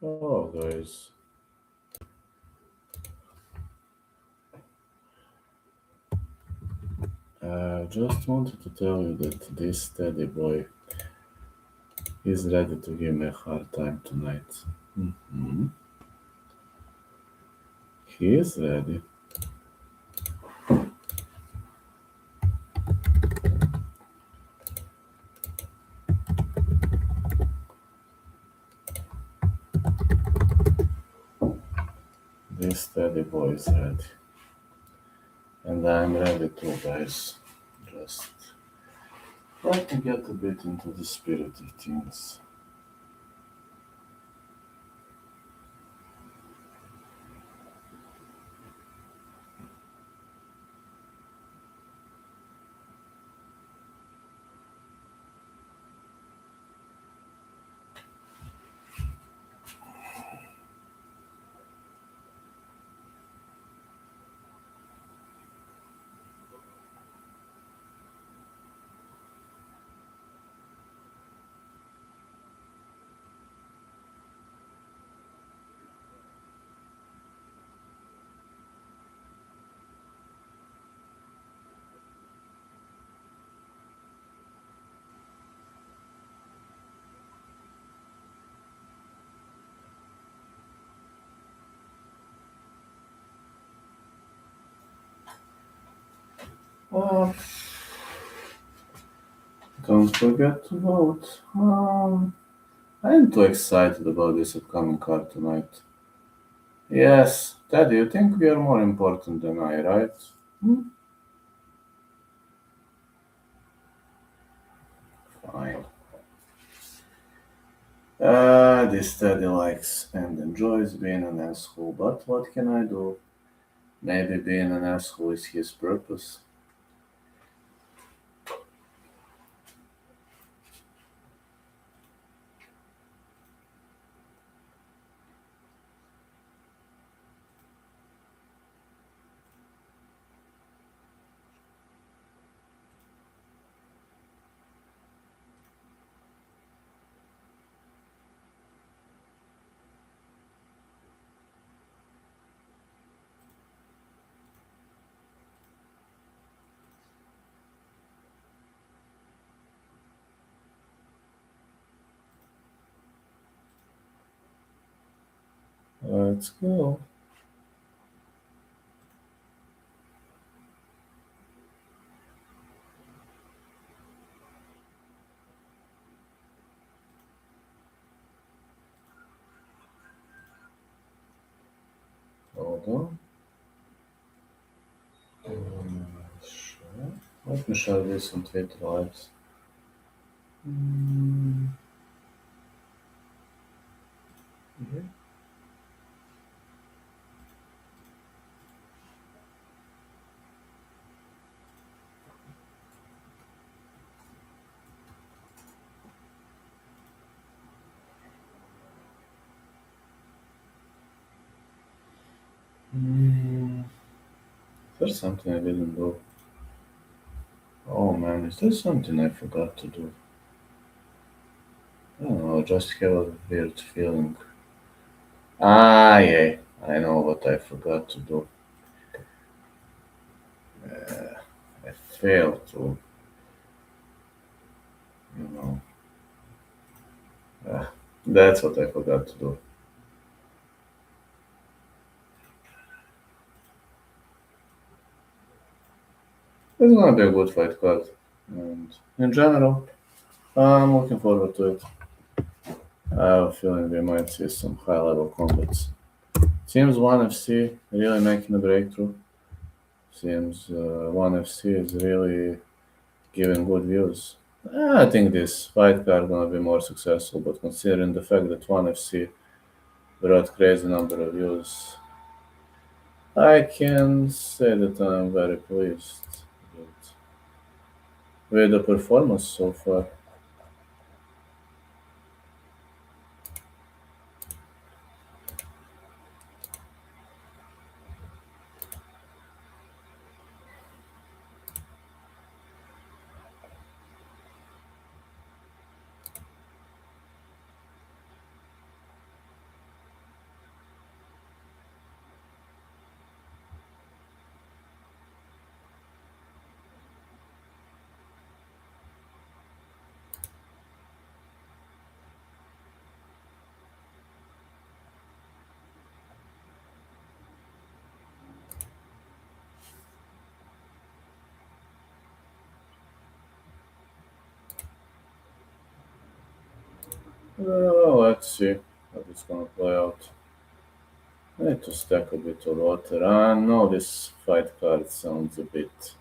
Oh, guys, just wanted to tell you that this steady boy is ready to give me a hard time tonight. Hmm. He is ready. This steady boy is ready. And I'm ready too, guys. Just let me get a bit into the spirit of things. Oh, don't forget to vote. I'm too excited about this upcoming card tonight. Yes, Daddy, you think we are more important than I, right? Hmm? Fine. This Daddy likes and enjoys being an asshole, but what can I do? Maybe being an asshole is his purpose. Let's go. Hold on. Sure. Let me show this on Twitter Lives. Mm, yeah. Mm, there's something I didn't do. Oh man, is there something I forgot to do? I don't know, I just have a weird feeling. Ah, yeah, I know what I forgot to do. I failed to, you know. Ah, that's what I forgot to do. It's gonna be a good fight card. And in general, I'm looking forward to it. I have a feeling we might see some high level combats. Seems 1FC really making a breakthrough. Seems 1FC is really giving good views. I think this fight card gonna be more successful, but considering the fact that 1FC brought crazy number of views, I can say that I'm very pleased with the performance so far. Let's see how it's gonna play out. I need to stack a bit of water. I know this fight card sounds a bit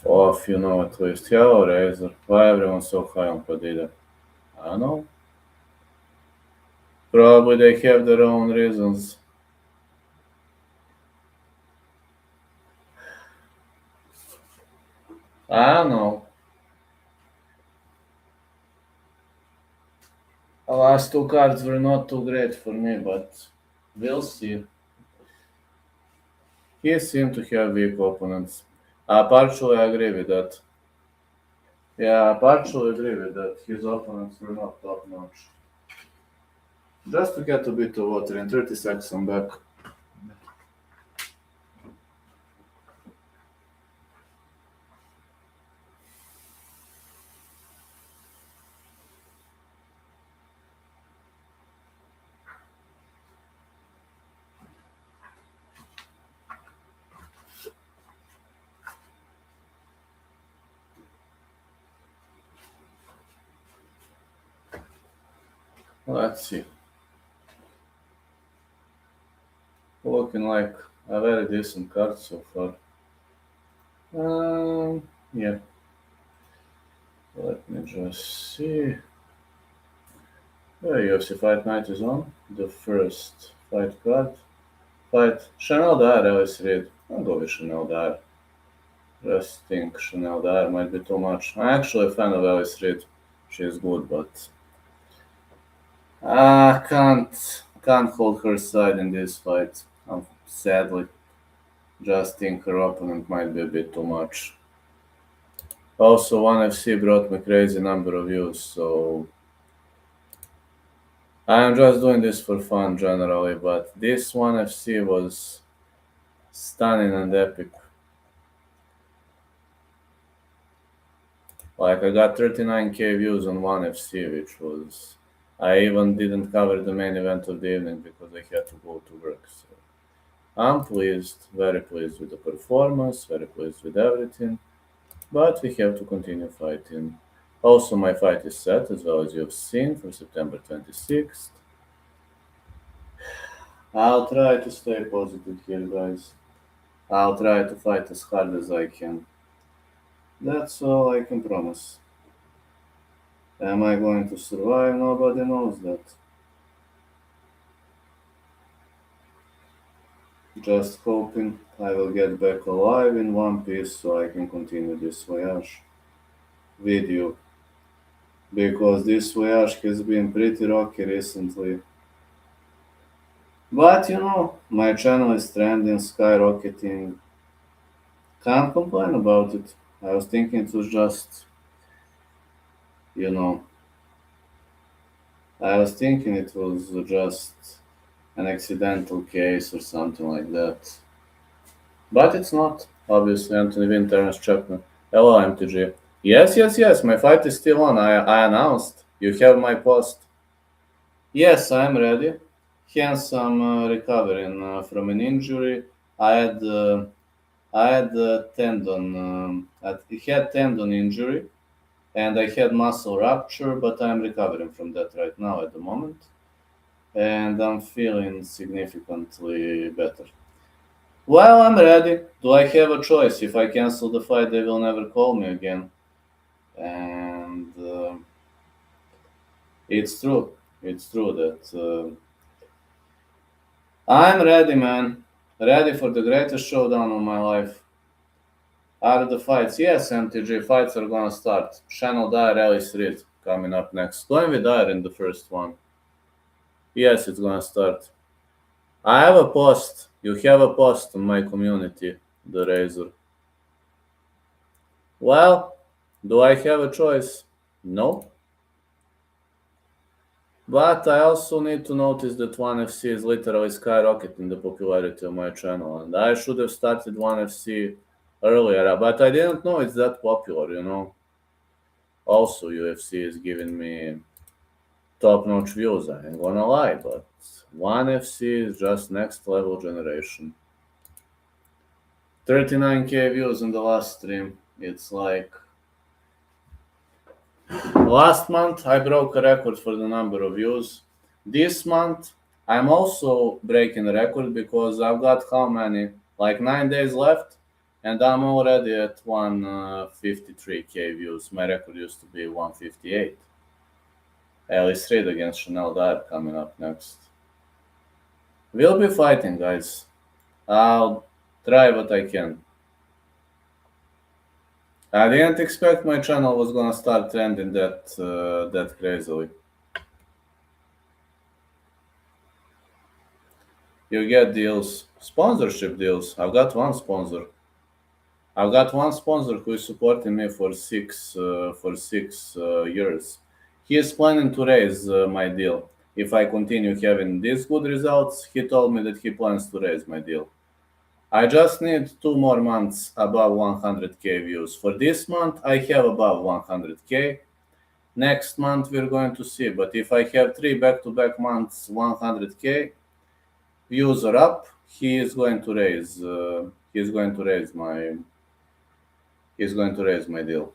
off, at least. Hello, Razor. Why everyone's so high on Padilla? I don't know. Probably they have their own reasons. I don't know. The last two cards were not too great for me, but we'll see. He seemed to have weak opponents. I partially agree with that. Yeah, I partially agree with that. His opponents were not top notch. Just to get a bit of water, in 30 seconds I'm back. Let's see. Looking like a very decent card so far. Yeah. Let me just see. UFC Fight Night is on. The first fight card. Fight Chanel Dyer, Ellis Reed. I'll go with Chanel Dyer. Just think Chanel Dyer might be too much. I'm actually a fan of Ellis Reed. She's good, but I can't hold her side in this fight. Sadly, just think her opponent might be a bit too much. Also, ONE FC brought me crazy number of views, so I am just doing this for fun generally. But this ONE FC was stunning and epic. Like I got 39k views on ONE FC, which was I even didn't cover the main event of the evening because I had to go to work. So I'm pleased, very pleased with the performance, very pleased with everything. But we have to continue fighting. Also, my fight is set, as well as you've seen, for September 26th. I'll try to stay positive here, guys. I'll try to fight as hard as I can. That's all I can promise. Am I going to survive? Nobody knows that. Just hoping I will get back alive in one piece so I can continue this voyage with you. Because this voyage has been pretty rocky recently. But my channel is trending, skyrocketing. Can't complain about it. I was thinking it was just, you know, I was thinking it was just an accidental case or something like that. But it's not. Obviously, Anthony Winter has checked me. Hello, MTG. Yes, yes, yes, my fight is still on. I announced. You have my post. Yes, I'm ready. Hence, I'm recovering from an injury. I had tendon. I had tendon injury, and I had muscle rupture, but I'm recovering from that right now at the moment, and I'm feeling significantly better. Well, I'm ready. Do I have a choice? If I cancel the fight, they will never call me again. And it's true. It's true that I'm ready, man. Ready for the greatest showdown of my life. Are the fights? Yes, MTG fights are gonna start. Channel Dyer, Alice Reed coming up next. Going with Dyer in the first one. Yes, it's gonna start. I have a post. You have a post on my community, the Razor. Well, do I have a choice? No. But I also need to notice that ONE FC is literally skyrocketing the popularity of my channel, and I should have started ONE FC earlier, but I didn't know it's that popular. Also, UFC is giving me top-notch views, I ain't gonna lie, but ONE FC is just next level generation. 39k views in the last stream. It's like Last month, I broke a record for the number of views. This month, I'm also breaking a record because I've got how many? Like 9 days left, and I'm already at 153k views. My record used to be 158. Alice Reid against Chanel Dyer coming up next. We'll be fighting, guys. I'll try what I can. I didn't expect my channel was gonna start trending that crazily. You get deals, sponsorship deals. I've got one sponsor who is supporting me for 6 years. He is planning to raise my deal. If I continue having these good results, he told me that he plans to raise my deal. I just need 2 more months above 100k views. For this month, I have above 100k. Next month, we're going to see. But if I have 3 back-to-back months 100k, views are up. He is going to raise. He's going to raise my. He's going to raise my deal.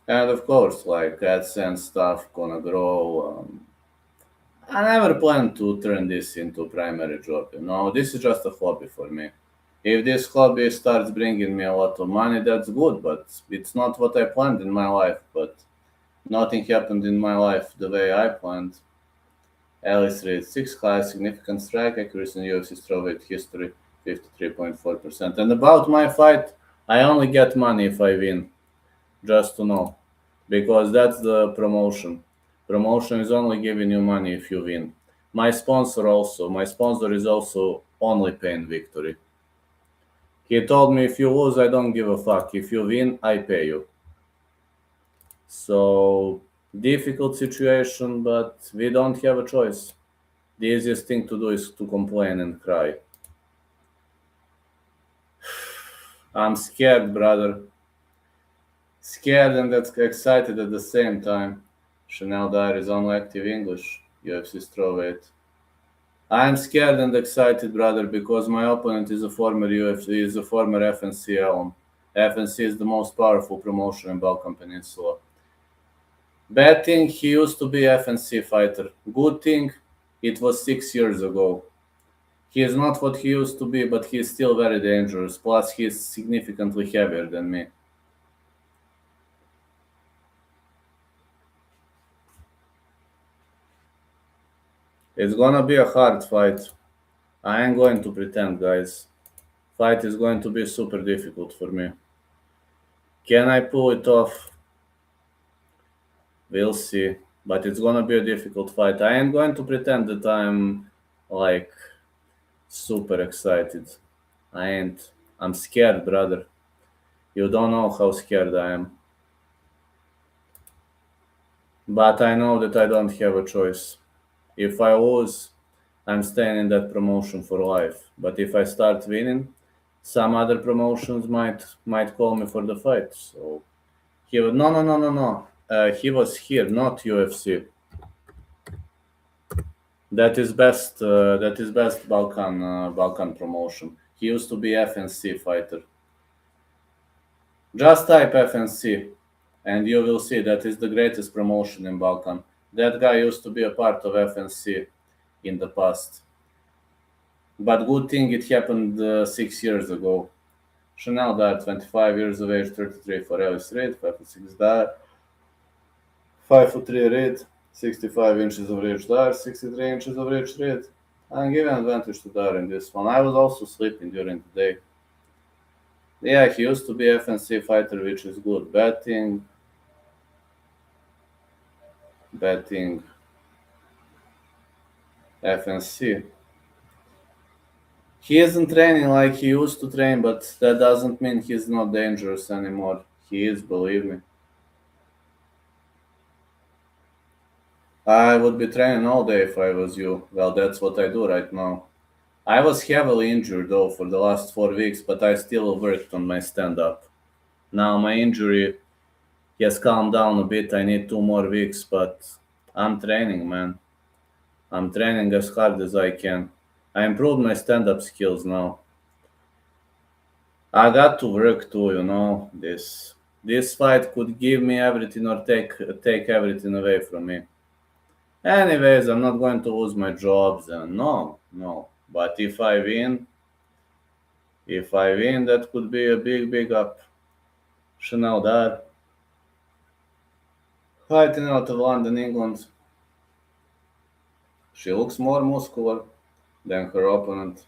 And of course, like AdSense stuff gonna grow. I never plan to turn this into a primary job. This is just a hobby for me. If this hobby starts bringing me a lot of money, that's good. But it's not what I planned in my life. But nothing happened in my life the way I planned. Alice Reid, 6 high, significant strike accuracy in UFC strawweight history, 53.4%. And about my fight, I only get money if I win, just to know, because that's the promotion. Promotion is only giving you money if you win. My sponsor is also only paying victory. He told me if you lose, I don't give a fuck. If you win, I pay you. So, difficult situation, but we don't have a choice. The easiest thing to do is to complain and cry. I'm scared, brother. Scared and excited at the same time. Chanel Dyer is only active English, UFC strawweight. I'm scared and excited, brother, because my opponent is a former FNC alum. FNC is the most powerful promotion in Balkan Peninsula. Bad thing, he used to be FNC fighter. Good thing, it was 6 years ago. He is not what he used to be, but he is still very dangerous. Plus, he is significantly heavier than me. It's gonna be a hard fight. I ain't going to pretend, guys. Fight is going to be super difficult for me. Can I pull it off? We'll see. But it's gonna be a difficult fight. I ain't going to pretend that I'm like super excited. I ain't. I'm scared, brother. You don't know how scared I am. But I know that I don't have a choice. If I lose, I'm staying in that promotion for life. But if I start winning, some other promotions might call me for the fight. So he would no. He was here, not UFC. That is best. That is best Balkan promotion. He used to be FNC fighter. Just type FNC, and you will see that is the greatest promotion in Balkan. That guy used to be a part of FNC in the past. But good thing it happened 6 years ago. Chanel Dyer, 25 years of age, 33 for Alice Reid, 5'6" Dyer, 5'3" Reid, 65 inches of reach Dyer, 63 inches of reach Reid. I'm giving advantage to Dyer in this one. I was also sleeping during the day. Yeah, he used to be FNC fighter, which is good. Bad thing. FNC. He isn't training like he used to train, but that doesn't mean he's not dangerous anymore. He is, believe me. I would be training all day if I was you. Well, that's what I do right now. I was heavily injured though for the last 4 weeks, but I still worked on my stand-up. Now my injury has calmed down a bit. I need 2 more weeks, but I'm training, man. I'm training as hard as I can. I improved my stand-up skills now. I got to work too, This fight could give me everything or take everything away from me. Anyways, I'm not going to lose my jobs and no. But if I win, that could be a big up. Chanel there, fighting out of London, England. She looks more muscular than her opponent.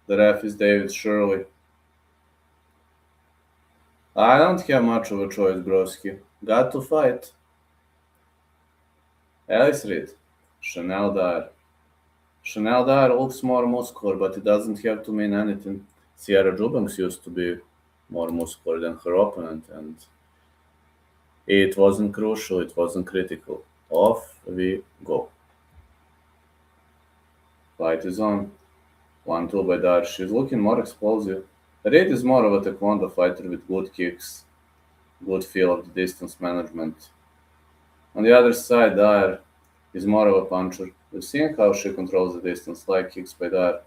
The ref is David Shirley. I don't have much of a choice, broski. Got to fight. Alice Reed. Chanel Dyer. Chanel Dyer looks more muscular, but it doesn't have to mean anything. Sierra Jubanks used to be more muscular than her opponent, and it wasn't crucial, it wasn't critical. Off we go. Fight is on. 1-2 by Dyer. She's looking more explosive. Reed is more of a taekwondo fighter with good kicks, good feel of the distance management. On the other side, Dyer is more of a puncher. We've seen how she controls the distance, like kicks by Dyer.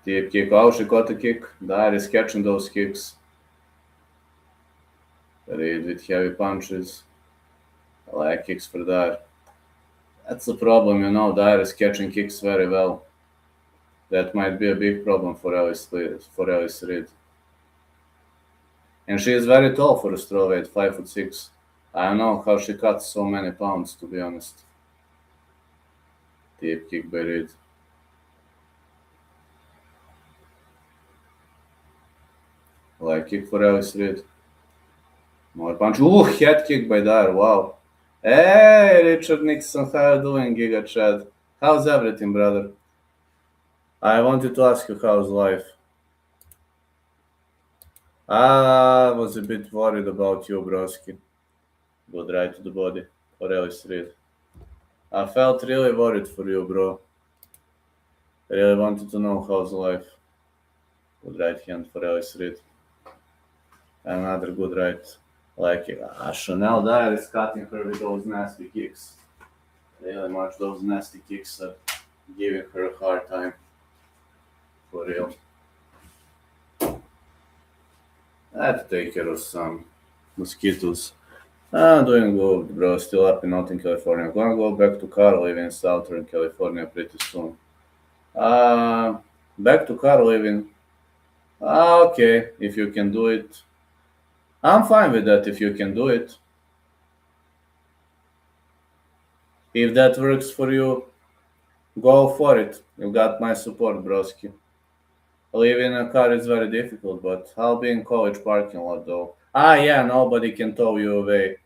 Deep kick. Oh, she got a kick. Dyer is catching those kicks. Reed with heavy punches. I like kicks for Dyer. That's the problem, Dyer is catching kicks very well. That might be a big problem for Alice Reed. And she is very tall for a strawweight, 5'6". I don't know how she cuts so many pounds, to be honest. Deep kick by Reed. Like kick for Alice Reed. More punch. Ooh, head kick by Dyer. Wow. Hey, Richard Nixon, how you doing, Giga Chad? How's everything, brother? I wanted to ask you how's life. I was a bit worried about you, broski. Good right to the body for Alice Reed. I felt really worried for you, bro. Really wanted to know how's life. Good right hand for Alice Reed. Another good right. Like Chanel Dyer is cutting her with those nasty kicks. Really much those nasty kicks are giving her a hard time. For real. I had to take care of some mosquitoes. I'm doing good, bro. Still up in Northern California. I'm gonna go back to car living in Southern California pretty soon. Back to car living. Okay, if you can do it. I'm fine with that if you can do it. If that works for you, go for it. You got my support, broski. Living in a car is very difficult, but I'll be in college parking lot though. Yeah, nobody can tow you away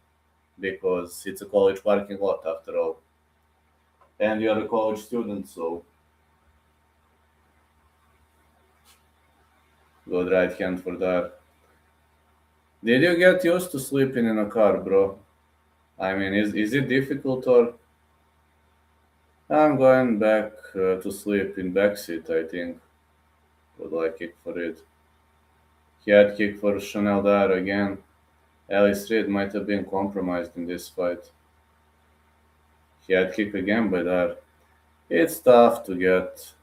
because it's a college parking lot after all. And you're a college student, so good right hand for that. Did you get used to sleeping in a car, bro? I mean, is it difficult or I'm going back to sleep in backseat, I think. Would like kick for it. Head kick for Chanel Dyer again. Alice Reed might have been compromised in this fight. Head kick again by Dyer. It's tough to get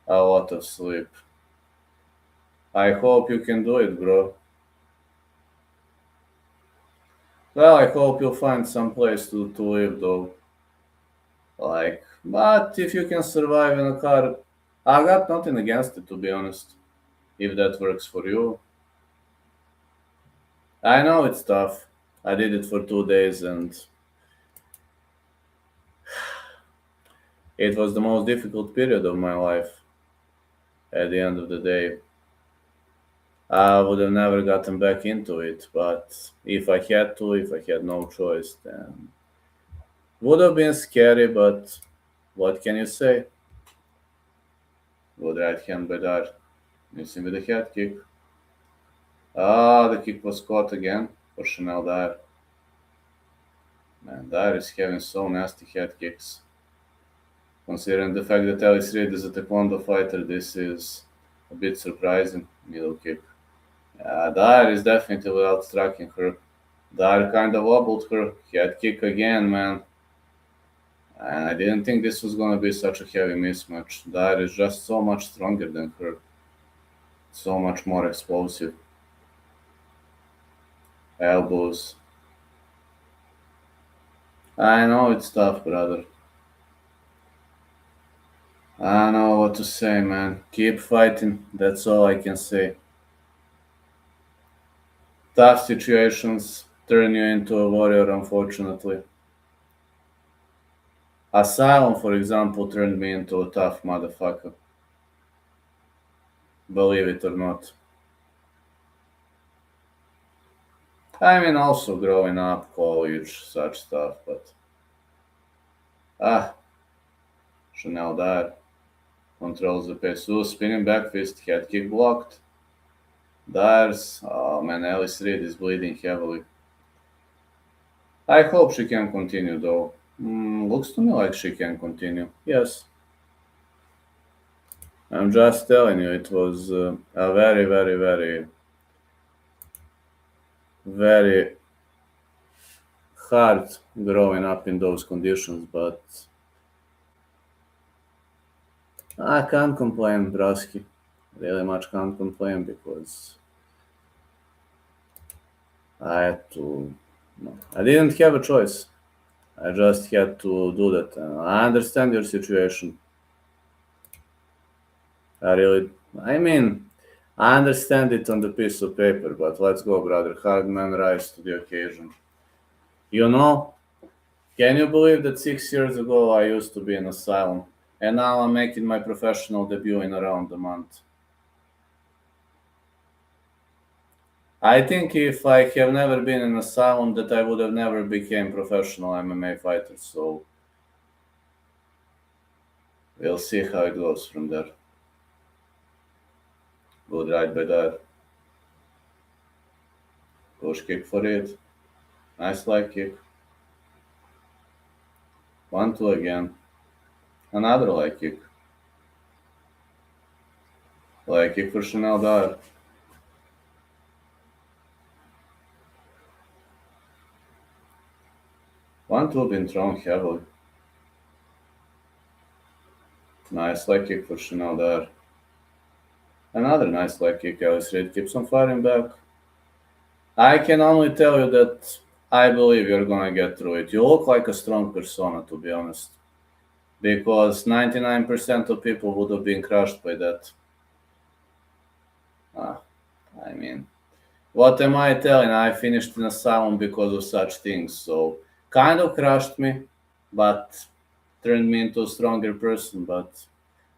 a lot of sleep. I hope you can do it, bro. Well, I hope you'll find some place to live though. But if you can survive in a car, I got nothing against it, to be honest. If that works for you. I know it's tough. I did it for 2 days and it was the most difficult period of my life. At the end of the day, I would have never gotten back into it, but if I had to, if I had no choice, then would have been scary, but what can you say? Good right hand by Dyer. Missing with the head kick. The kick was caught again for Chanel Dyer. Man, Dyer is having so nasty head kicks. Considering the fact that Alice Reed is a taekwondo fighter, this is a bit surprising. Middle kick. Dyer is definitely outstriking her. That kind of wobbled her. Head kick again, man. And I didn't think this was gonna be such a heavy mismatch. That is just so much stronger than her. So much more explosive. Elbows. I know it's tough, brother. I don't know what to say, man. Keep fighting. That's all I can say. Tough situations turn you into a warrior, unfortunately. Asylum, for example, turned me into a tough motherfucker. Believe it or not. I mean, also growing up, college, such stuff, but. Ah, Chanel died. Controls the pace. Ooh, spinning back fist, head kick blocked. There's. Oh man, Alice Reed is bleeding heavily. I hope she can continue though. Looks to me like she can continue. Yes. I'm just telling you, it was a very, very, very, very hard growing up in those conditions, but I can't complain, Brasky. Really much can't complain because I had to. No, I didn't have a choice. I just had to do that. I understand your situation. I really, I mean, I understand it on the piece of paper, but let's go, brother. Hard man rise to the occasion. You know, can you believe that 6 years ago I used to be in asylum, and now I'm making my professional debut in around a month? I think if I have never been in asylum, that I would have never became professional MMA fighter. So we'll see how it goes from there. Good right by that. Push kick for it. Nice leg kick. 1-2 again. Another leg kick. Leg kick for Chanel Dar. 1-2 been thrown heavily. Nice leg kick for Chanel Dar. Another nice leg kick. Alice Reed keeps on firing back. I can only tell you that I believe you're gonna get through it. You look like a strong persona, to be honest. Because 99% of people would have been crushed by that. I mean, what am I telling? I finished in asylum because of such things, so kind of crushed me, but turned me into a stronger person. But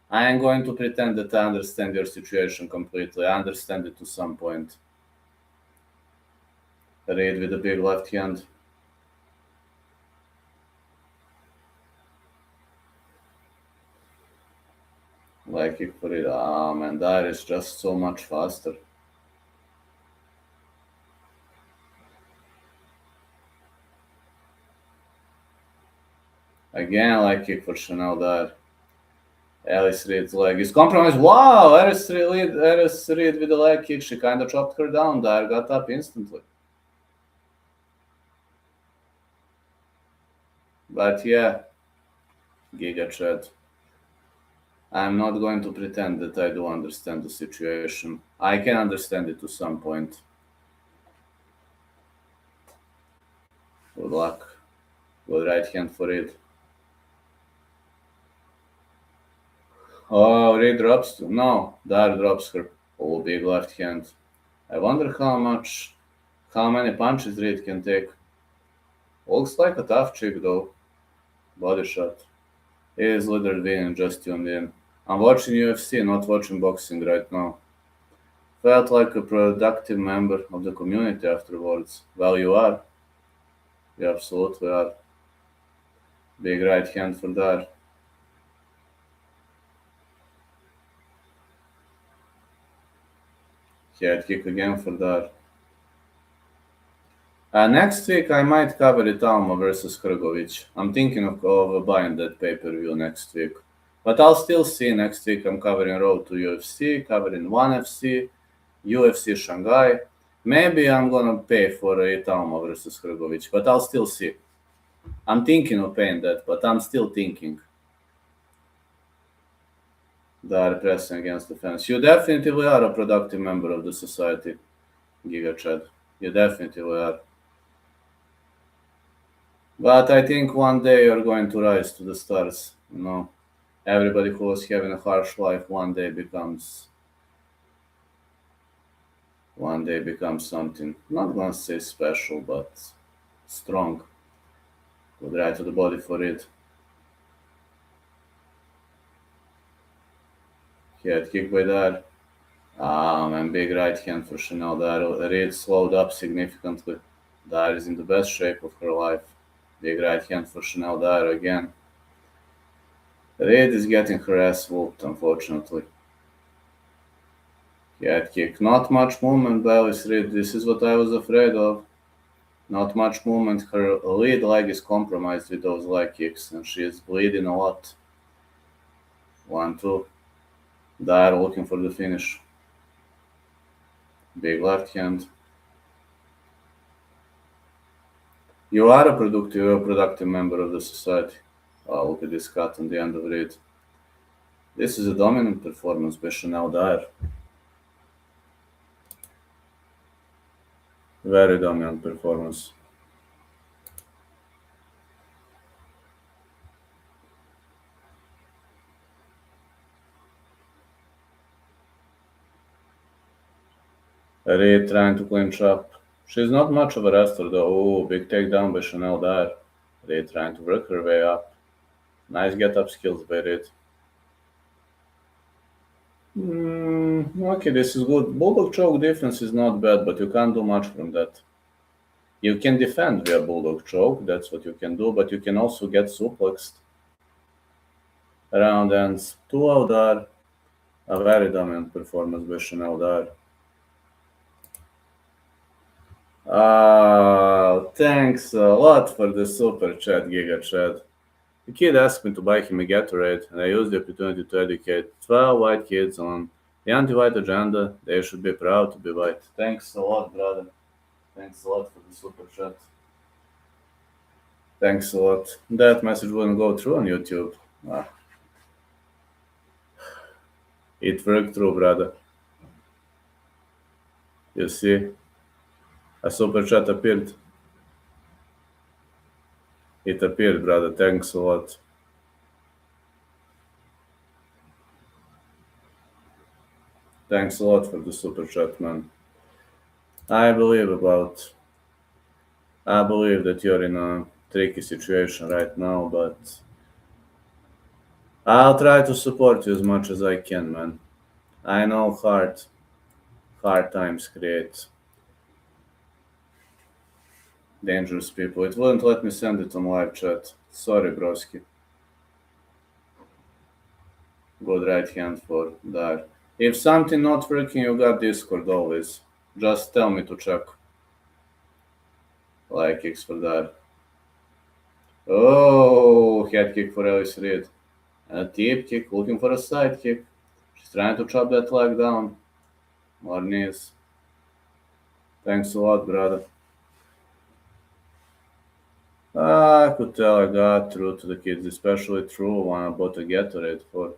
I am going to pretend that I understand your situation completely. I understand it to some point. Reed with a big left hand. Leg kick for it. Ah, man, that is just so much faster. Again, leg kick for Chanel there. Alice Reed's leg is compromised. Wow, Alice Reed with the leg kick. She kind of chopped her down there, got up instantly. But yeah, Giga Chad. I'm not going to pretend that I do understand the situation. I can understand it to some point. Good luck. Good right hand for it. Oh, Reed drops. No, Dar drops her. Oh, big left hand. I wonder how many punches Reed can take. Looks like a tough chick though. Body shot. He is literally being just tuned in. I'm watching UFC, not watching boxing right now. Felt like a productive member of the community afterwards. Well, you are. You absolutely are. Big right hand for Dar. Head kick again for Dar. Next week I might cover Italma versus Krgovic. I'm thinking of buying that pay-per-view next week. But I'll still see next week. I'm covering Road to UFC, covering ONE FC, UFC Shanghai, Maybe I'm gonna pay for Itama versus Hrgovic, but I'll still see. I'm thinking of paying that, but I'm still thinking. They're pressing against the fence. You definitely are a productive member of the society, Giga Chad. You definitely are. But I think one day you're going to rise to the stars. Everybody who was having a harsh life one day becomes something. Not gonna say special, but strong. Good right to the body for it. Head kick by that. And big right hand for Chanel there. Reed slowed up significantly. Dyer is in the best shape of her life. Big right hand for Chanel Dyer again. Reed is getting her ass whooped, unfortunately. Head kick. Not much movement by Alice Reed. This is what I was afraid of. Not much movement. Her lead leg is compromised with those leg kicks, and she is bleeding a lot. 1-2. Dyer looking for the finish. Big left hand. You are a productive member of the society. Look at this cut on the end of it. This is a dominant performance by Chanel Dyer. Very dominant performance. Reed trying to clinch up. She's not much of a wrestler though. Big takedown by Chanel Dyer. Reed trying to work her way up. Nice get-up skills by Reed. Okay, this is good. Bulldog choke defense is not bad, but you can't do much from that. You can defend via bulldog choke, that's what you can do, but you can also get suplexed. Round ends 2-0 Dyer. A very dominant performance by Chanel Dyer. Thanks a lot for the super chat, Giga Chat. The kid asked me to buy him a Gatorade, and I used the opportunity to educate 12 white kids on the anti-white agenda. They should be proud to be white. Thanks a lot, brother. Thanks a lot for the super chat. Thanks a lot. That message wouldn't go through on YouTube. It worked through, brother. You see? A super chat appeared. It appeared, brother. Thanks a lot. Thanks a lot for the super chat, man. I believe that you're in a tricky situation right now, but I'll try to support you as much as I can, man. I know hard times create dangerous people. It wouldn't let me send it on live chat. Sorry, broski. Good right hand for Dyer. If something not working, you got Discord always. Just tell me to check. Like kicks for Dyer. Oh, head kick for Alice Reed. A deep kick, looking for a side kick. She's trying to chop that leg down. More knees. Thanks a lot, brother. I could tell I got through to the kids, especially through one I bought a Gatorade for.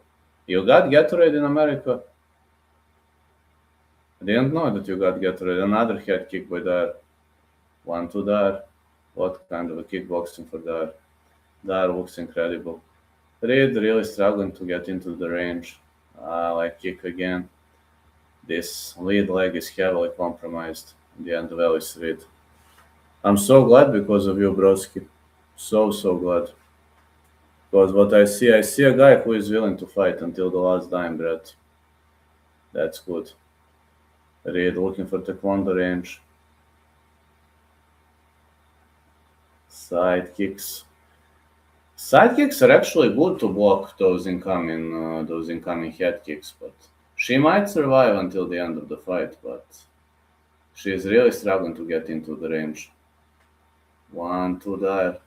You got Gatorade in America? I didn't know that you got Gatorade. Another head kick by Dyer. 1-2 Dyer. What kind of a kickboxing for Dyer? Dyer looks incredible. Reed really struggling to get into the range. Like kick again. This lead leg is heavily compromised in the end of Alice Reed. I'm so glad because of you, broski. So glad. Because what I see a guy who is willing to fight until the last dying breath. That's good. Reed looking for taekwondo range. Side kicks. Side kicks are actually good to block those incoming head kicks, but she might survive until the end of the fight, but she is really struggling to get into the range. 1-2 Dyer.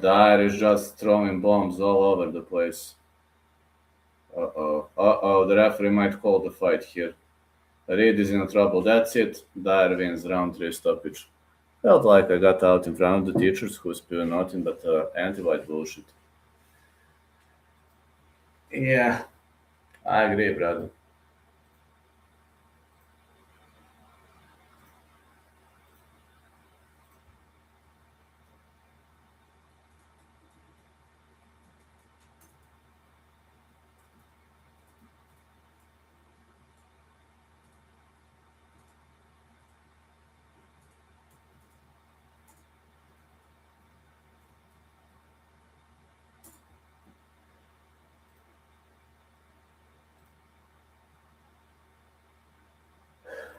Dyer is just throwing bombs all over the place. The referee might call the fight here. Reed is in trouble. That's it. Dyer wins round 3 stoppage. Felt like I got out in front of the teachers who spew nothing but anti-white bullshit. Yeah, I agree, brother.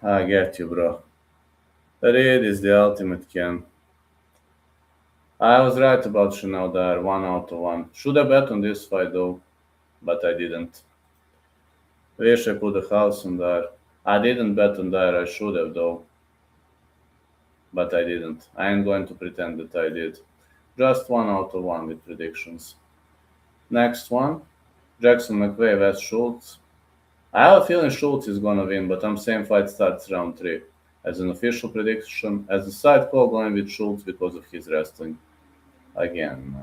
I get you, bro. Reed is the ultimate can. I was right about Chanel there, 1 out of 1. Should have bet on this fight though, but I didn't. Wish I put a house on there. I didn't bet on there, I should have though, but I didn't. I ain't going to pretend that I did. Just 1 out of 1 with predictions. Next one, Jackson McVeigh vs Schultz. I have a feeling Schultz is gonna win, but I'm saying fight starts round 3. As an official prediction, as a side call going with Schultz because of his wrestling. Again,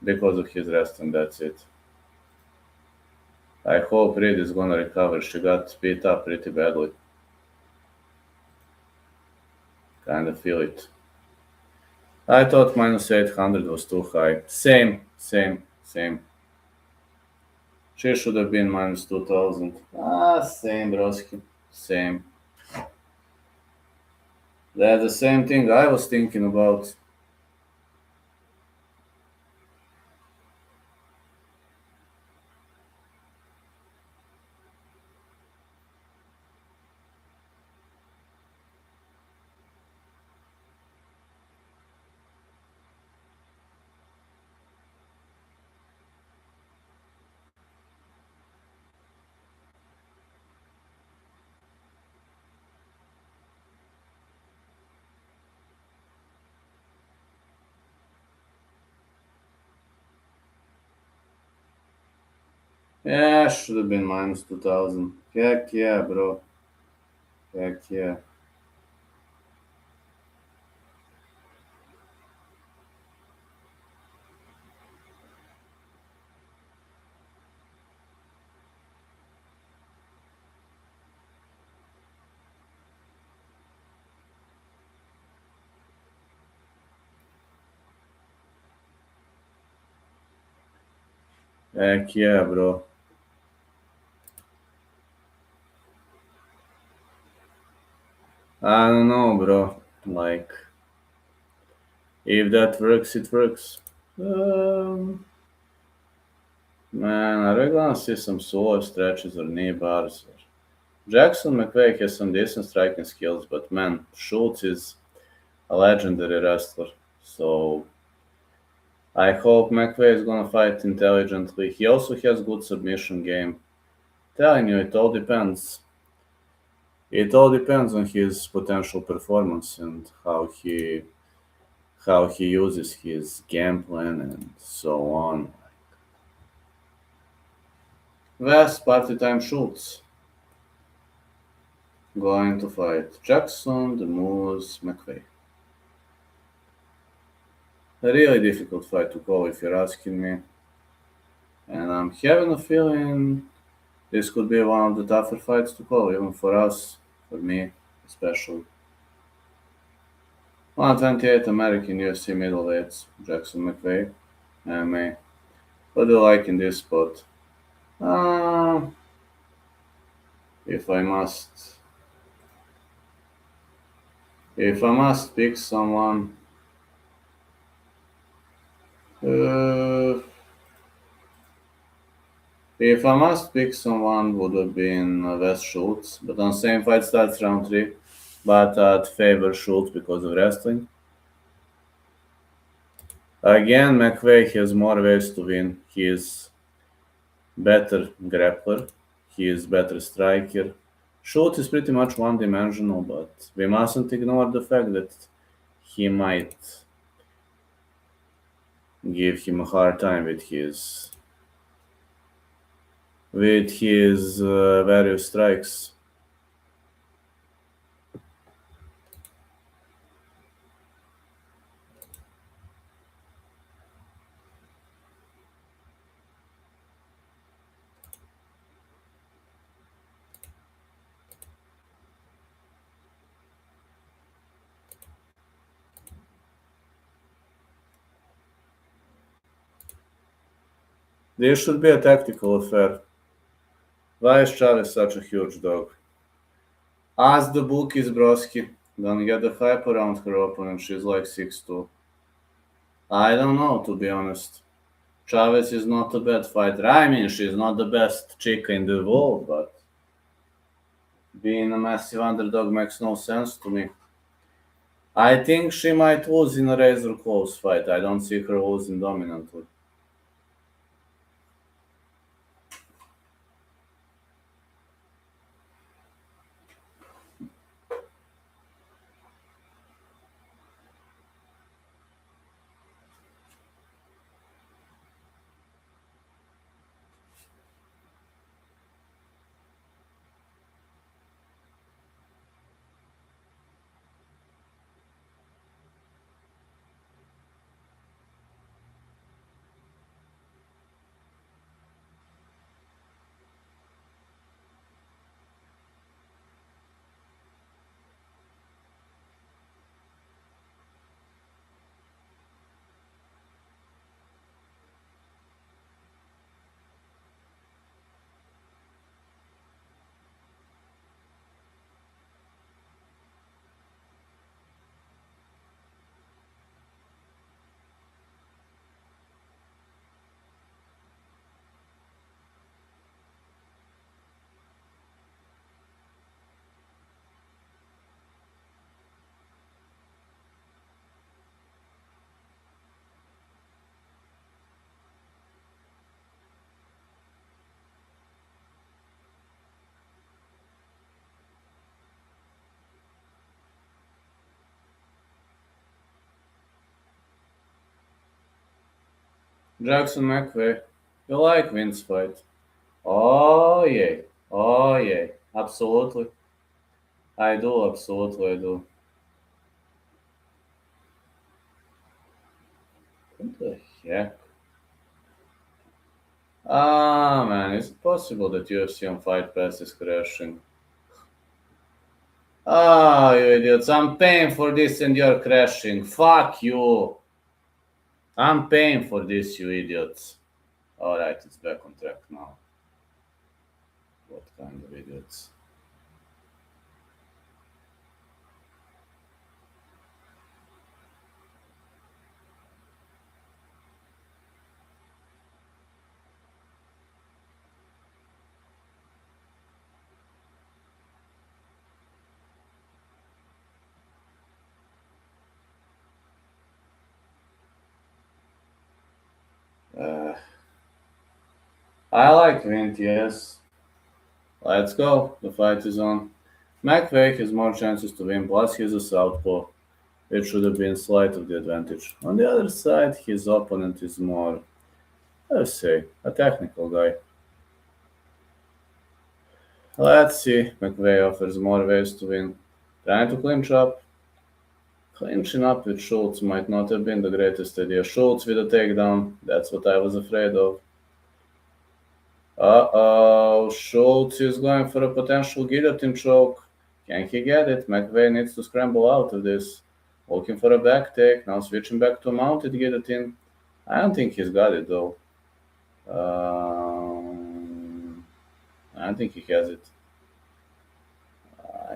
because of his wrestling, that's it. I hope Reed is gonna recover. She got beat up pretty badly. Kinda feel it. I thought minus 800 was too high. Same. She should have been minus 2000. Same, broski. Same. That's the same thing I was thinking about. Yeah, should have been minus 2000. Heck yeah, bro. Heck yeah. Heck yeah, bro. I don't know, bro. Like, if that works, it works. Um, Man, are we gonna see some solo stretches or knee bars? Jackson McVeigh has some decent striking skills, but man, Schultz is a legendary wrestler. So I hope McVeigh is gonna fight intelligently. He also has good submission game. Telling you, it all depends. It all depends on his potential performance and how he uses his game plan and so on. West party time Schultz going to fight Jackson, the Moose, McVeigh. A really difficult fight to call if you're asking me. And I'm having a feeling this could be one of the tougher fights to call, even for us, for me especially. 128 American UFC middleweights, Jackson McVeigh, MMA. What do you like in this spot? Uh, if I must, if I must pick someone, uh, if I must pick someone, would have been Wes Schultz, but on same fight starts round 3, but I'd favor Schultz because of wrestling. Again, McVeigh has more ways to win. He is better grappler. He is better striker. Schultz is pretty much one-dimensional, but we mustn't ignore the fact that he might give him a hard time with his with his various strikes. This should be a tactical affair. Why is Chavez such a huge dog? Ask the bookies, broski. Don't get the hype around her opponent. She's like 6'2". I don't know, to be honest. Chavez is not a bad fighter. I mean, she's not the best chick in the world, but being a massive underdog makes no sense to me. I think she might lose in a razor close fight. I don't see her losing dominantly. Jackson McVeigh, you like Vince fight? Oh yeah, oh yeah, absolutely. I do, absolutely, I do. What the heck? Ah man, is it possible that UFC on Fight Pass is crashing? Ah, you idiots! I'm paying for this and you're crashing. Fuck you! I'm paying for this, you idiots. Alright, it's back on track now. What kind of idiots? Uh, I like Vint, yes. Let's go. The fight is on. McVeigh has more chances to win, plus he's a southpaw. It should have been slight of the advantage. On the other side, his opponent is more, let's say, a technical guy. Let's see. McVeigh offers more ways to win. Trying to clinch up. Clinching up with Schultz might not have been the greatest idea. Schultz with a takedown. That's what I was afraid of. Uh-oh. Schultz is going for a potential guillotine choke. Can he get it? McVeigh needs to scramble out of this. Looking for a back take. Now switching back to a mounted guillotine. I don't think he's got it though. Um, I don't think he has it. Uh,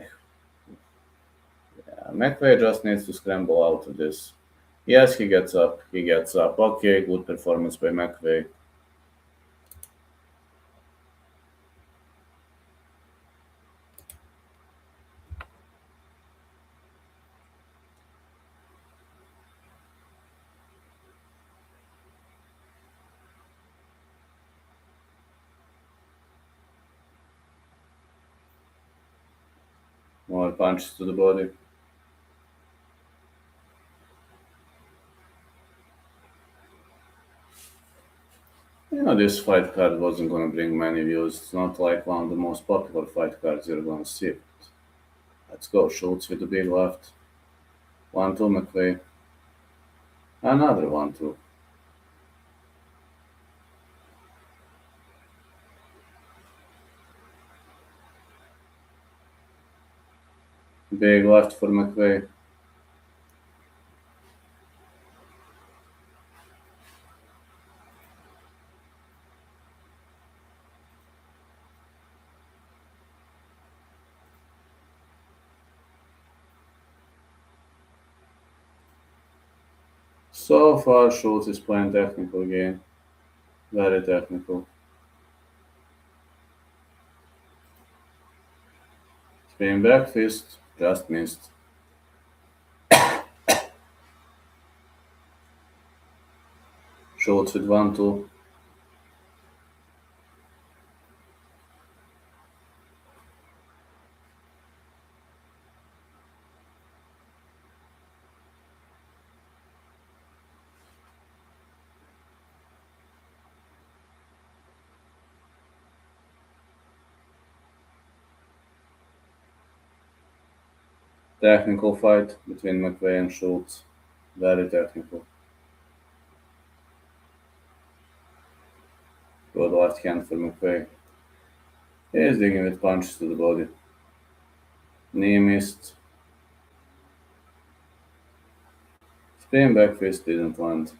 yeah, McVeigh just needs to scramble out of this. Yes, he gets up. He gets up. Okay, good performance by McVeigh. More punches to the body. This fight card wasn't going to bring many views. It's not like one of the most popular fight cards you're going to see. Let's go. Schultz with the big left. 1-2 McVeigh. Another 1-2. Big left for McVeigh. So far, Schultz is playing technical game. Very technical. Spin back fist. Just missed. Schultz with 1-2. Technical fight between McVeigh and Schultz. Very technical. Good left hand for McVeigh. He is digging with punches to the body. Knee missed. Spin back fist didn't land.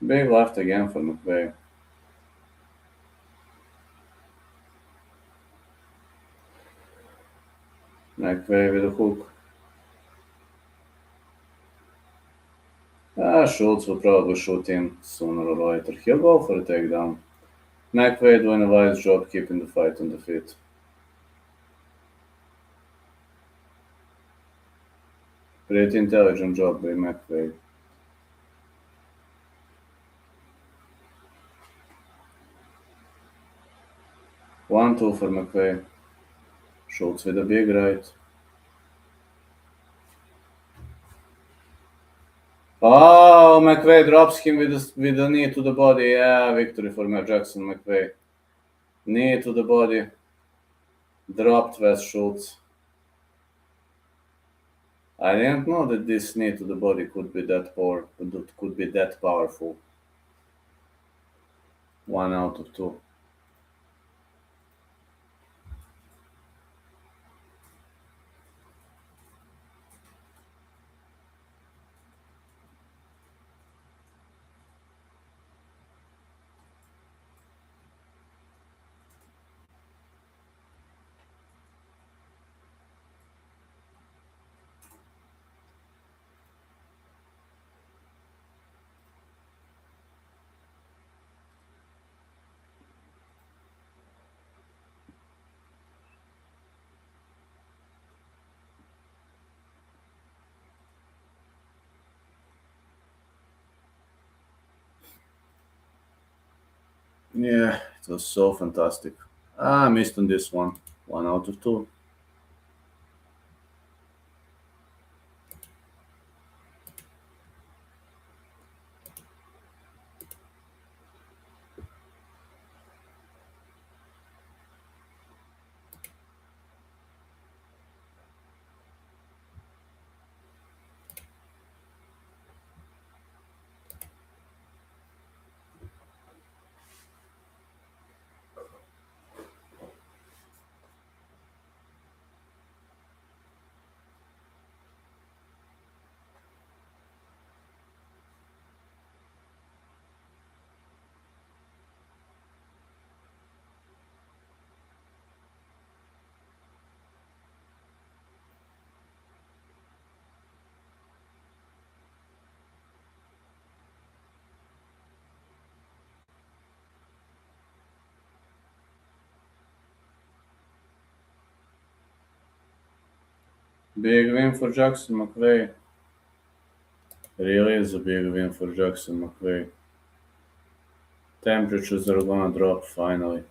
Big left again for McVeigh. McVeigh with a hook. Schultz will probably shoot him sooner or later. He'll go for a takedown. McVeigh doing a wise job keeping the fight on the feet. Pretty intelligent job by McVeigh. 1-2 for McVeigh. Schultz with a big right. Oh, McVeigh drops him with a knee to the body. Yeah, victory for Jackson McVeigh. Knee to the body. Dropped Wes Schultz. I didn't know that this knee to the body could be that powerful. 1 out of 2. Yeah, it was so fantastic. I missed on this one. 1 out of 2. Big win for Jackson McVeigh. Really is a big win for Jackson McVeigh. Temperatures are gonna drop finally.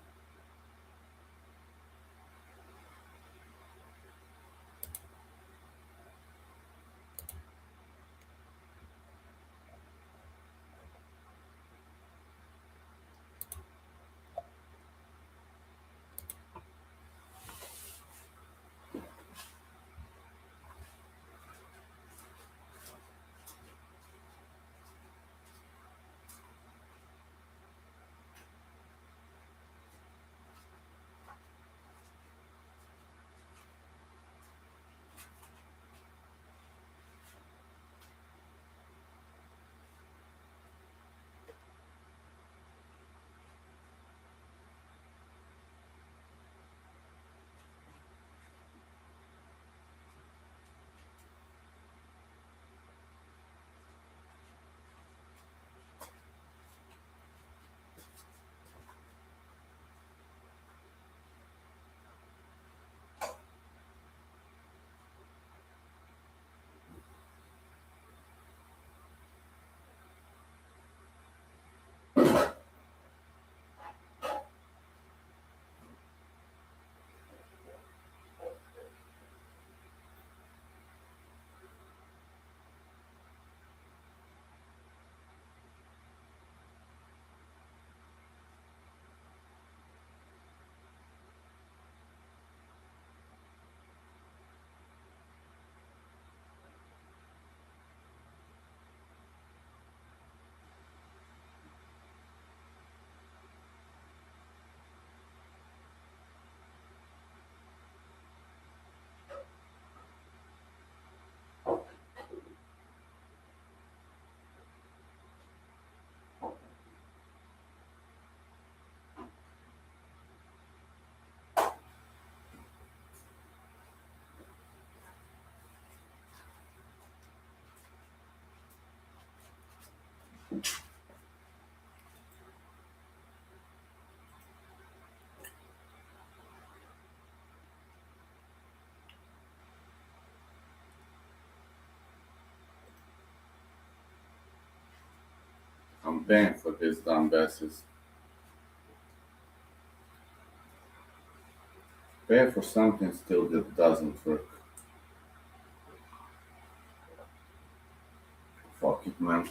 I'm paying for these dumb basses. Pay for something still that doesn't work. Fuck it, man.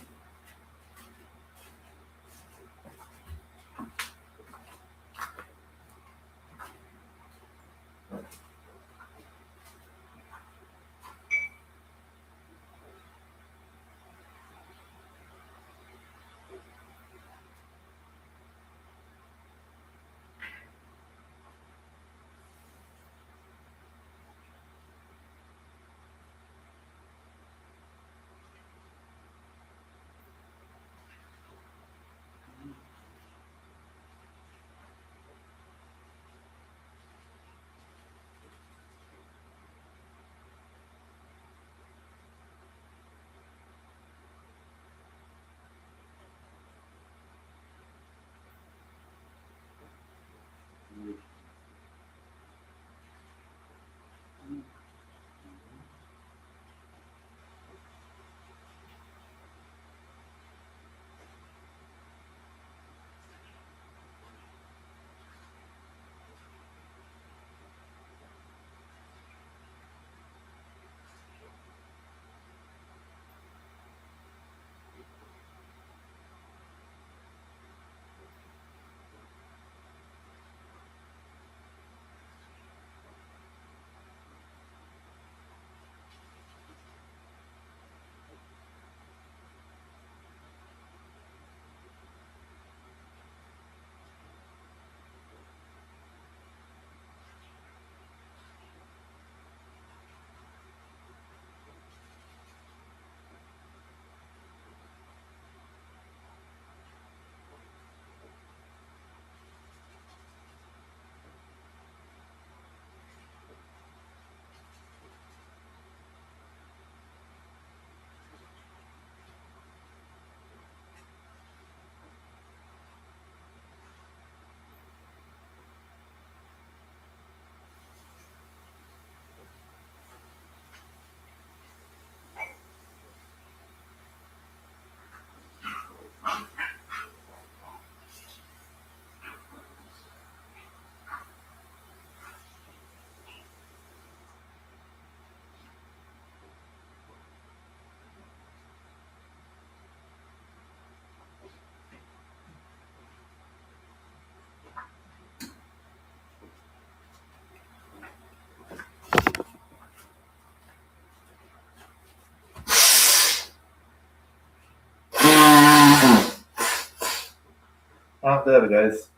Up there, guys.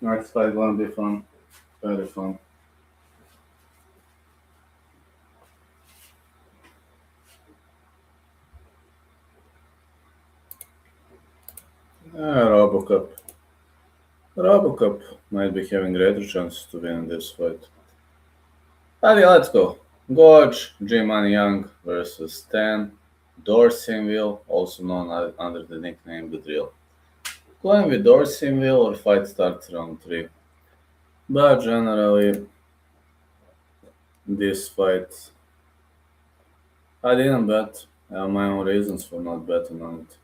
Next fight gonna be fun. Very fun. Robocup. Robocup might be having greater chances to win this fight. Alright, let's go. Gorge, J-Man Young versus Stan Dorsinville, also known under the nickname The Drill. Going with Dorsinville or fight starts round 3. But generally, this fight, I didn't bet. I have my own reasons for not betting on it.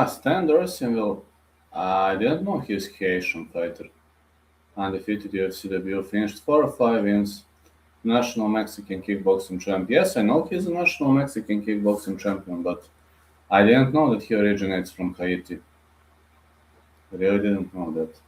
Stan Dorsinville, I didn't know he was Haitian fighter. Undefeated UFC debut, finished 4 or 5 wins, national Mexican kickboxing champ. Yes, I know he's a national Mexican kickboxing champion, but I didn't know that he originates from Haiti. I really didn't know that.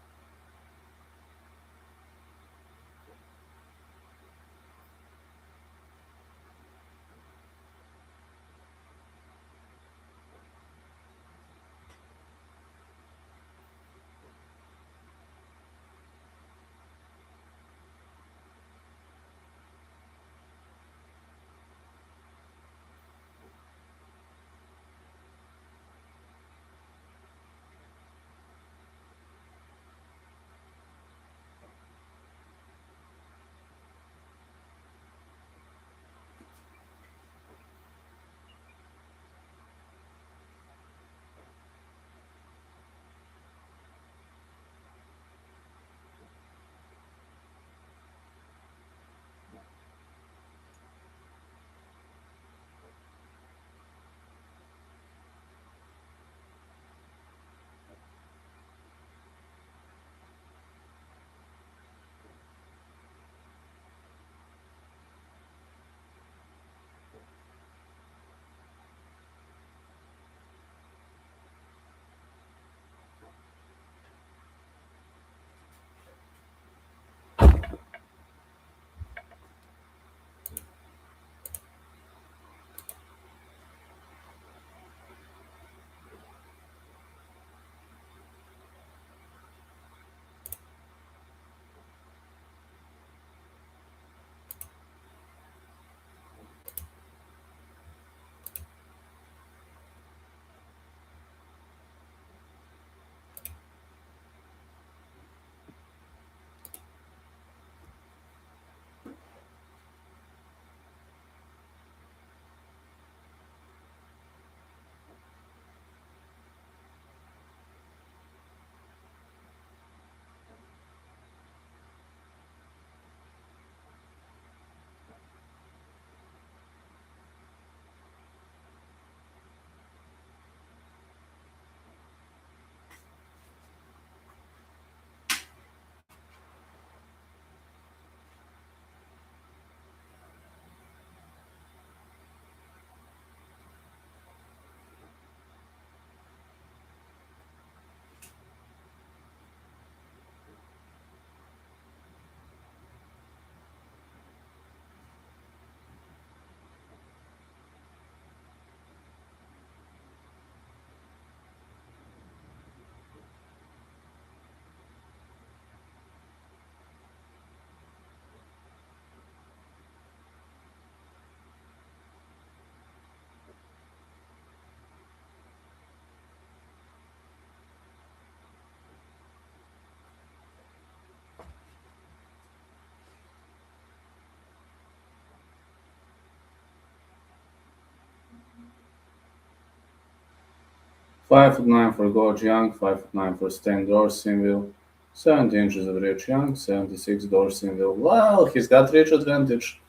5'9" for Gorge Young, 5'9" for Stan Dorsinville, 70 inches of reach Young, 76 Dorsinville. Well, he's got reach advantage,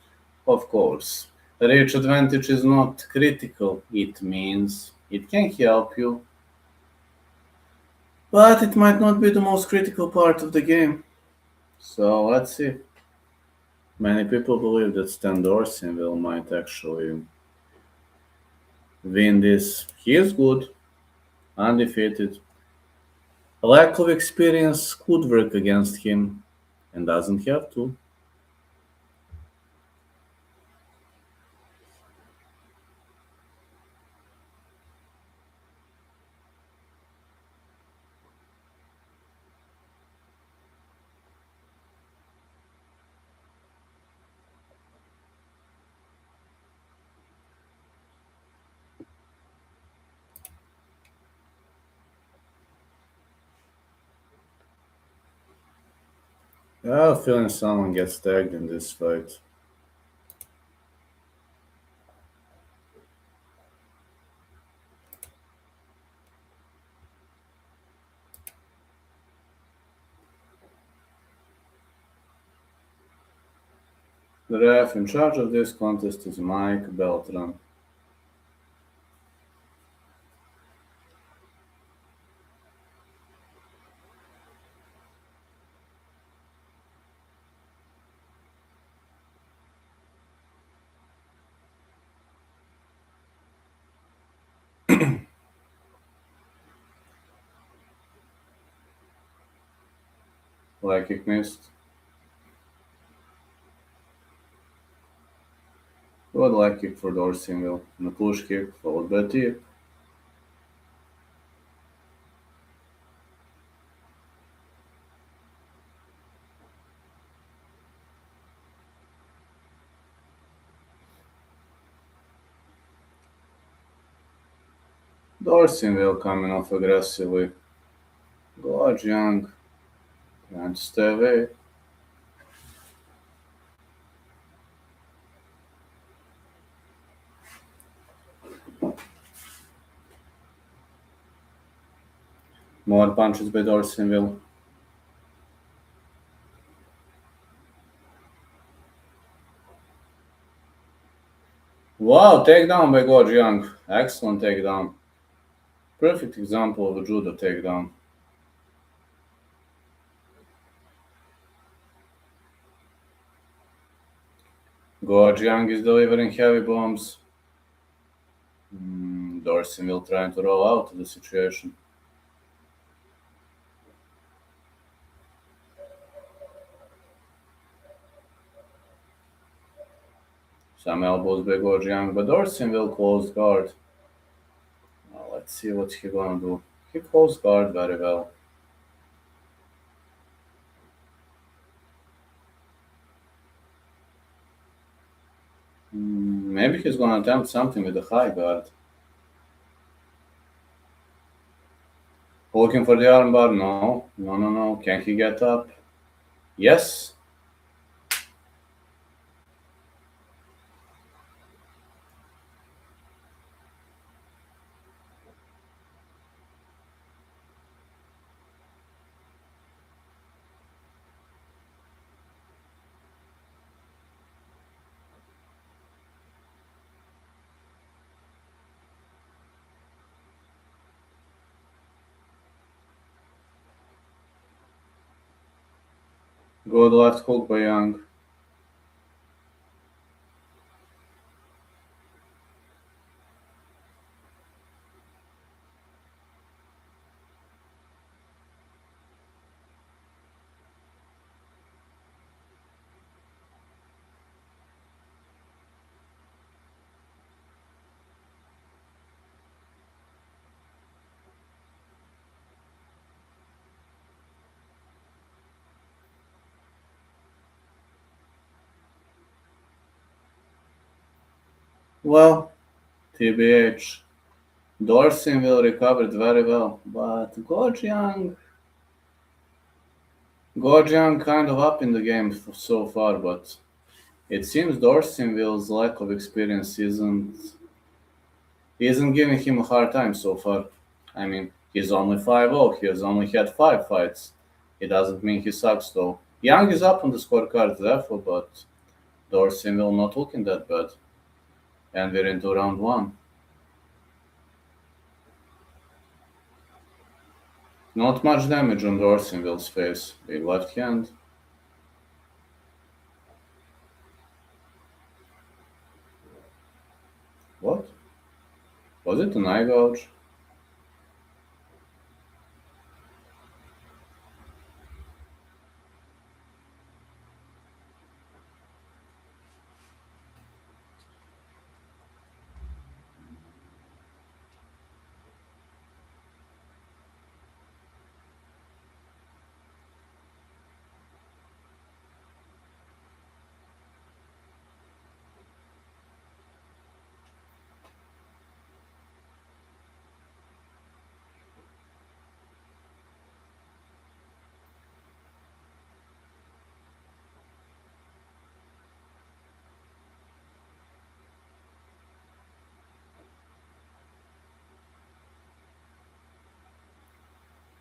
of course. Reach advantage is not critical. It means it can help you, but it might not be the most critical part of the game. So let's see. Many people believe that Stan Dorsinville might actually win this. He is good, undefeated. A lack of experience could work against him and doesn't have to. I have a feeling someone gets tagged in this fight. The ref in charge of this contest is Mike Beltran. Leg kick missed. Good leg kick for Dorsinville. And a push kick followed by a tip. Dorsinville coming off aggressively. Gorge Young trying to stay away. More punches by Dorsinville. Wow, takedown by Gorge Young. Excellent takedown. Perfect example of a judo takedown. Gorge Young is delivering heavy bombs. Dorsinville trying to roll out of the situation. Some elbows by Gorge Young, but Dorsinville closed guard. Well, let's see what he gonna do. He closed guard very well. Maybe he's gonna attempt something with the high guard. Looking for the armbar? No. No. Can he get up? Yes. Good left hook by Young. Well, TBH. Dorsinville recovered very well, but Gorge Young kind of up in the game so far, but it seems Dorsinville's lack of experience isn't giving him a hard time so far. I mean, he's only 5-0. He has only had 5 fights. It doesn't mean he sucks, though. Young is up on the scorecard, therefore, but Dorsey will not looking that bad. And we're into round one. Not much damage on Dorseyville's face. Big left hand. What? Was it an eye gouge?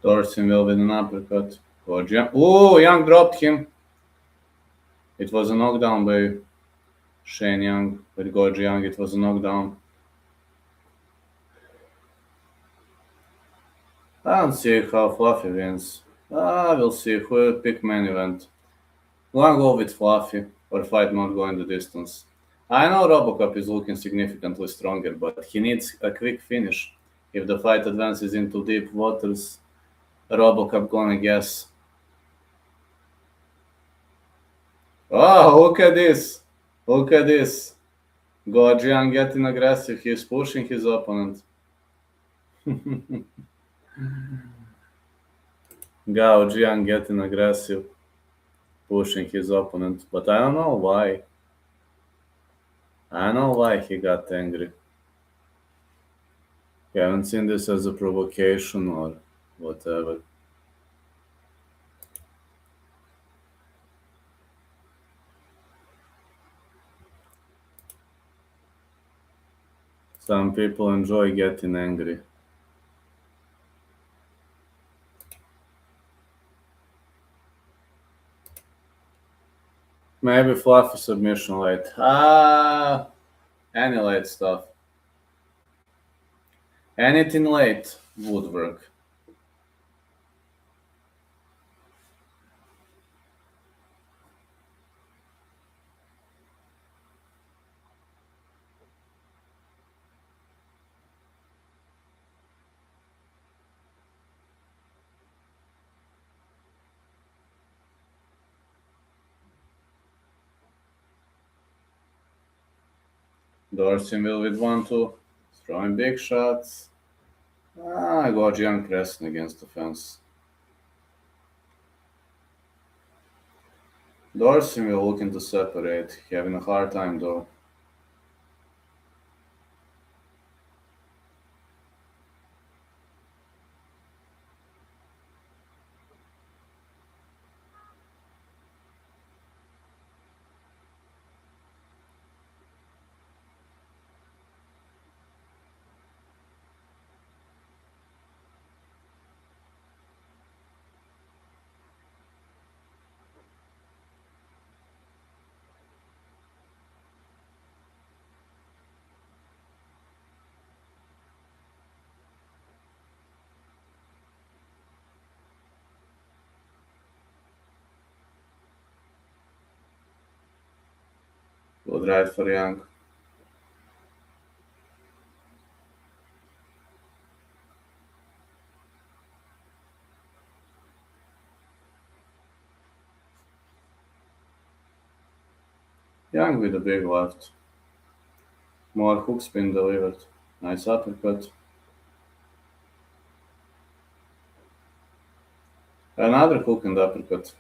Dorseyville with an uppercut. Oh, Young dropped him. It was a knockdown by Shane Young. With Gorge Young, it was a knockdown. I don't see how Fluffy wins. We'll see who will pick main event. Wanna go with Fluffy or fight not going the distance. I know Robocop is looking significantly stronger, but he needs a quick finish. If the fight advances into deep waters, Robocop gonna guess. Oh, look at this! Look at this! Gojian getting aggressive. He's pushing his opponent. Gao Jiang getting aggressive, pushing his opponent, but I don't know why. I don't know why he got angry. I haven't seen this as a provocation or whatever. Some people enjoy getting angry. Maybe fluffy submission late. Any late stuff. Anything late would work. Dorsey will with 1-2. Throwing big shots. I got Young pressing against the fence. Dorsey will looking to separate, having a hard time though. Good right for Young. Young with a big left. More hook spin delivered. Nice uppercut. Another hook and uppercut.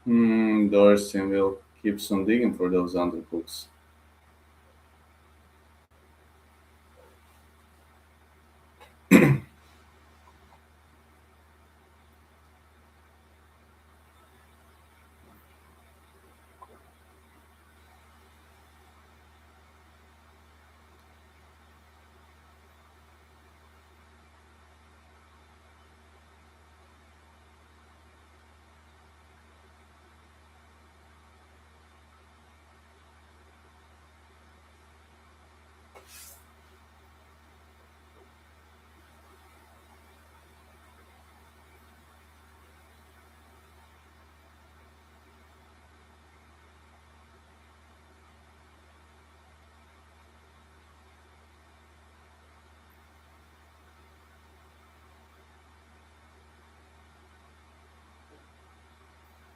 Dorsey will keep on digging for those underbooks.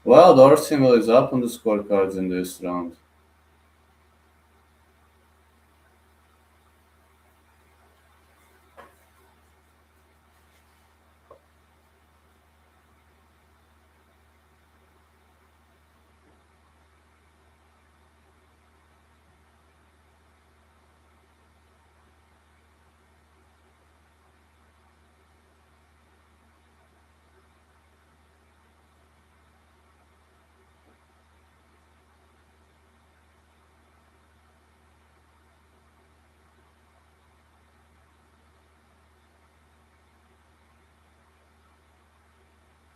Well, Dorsey is up on the scorecards in this round.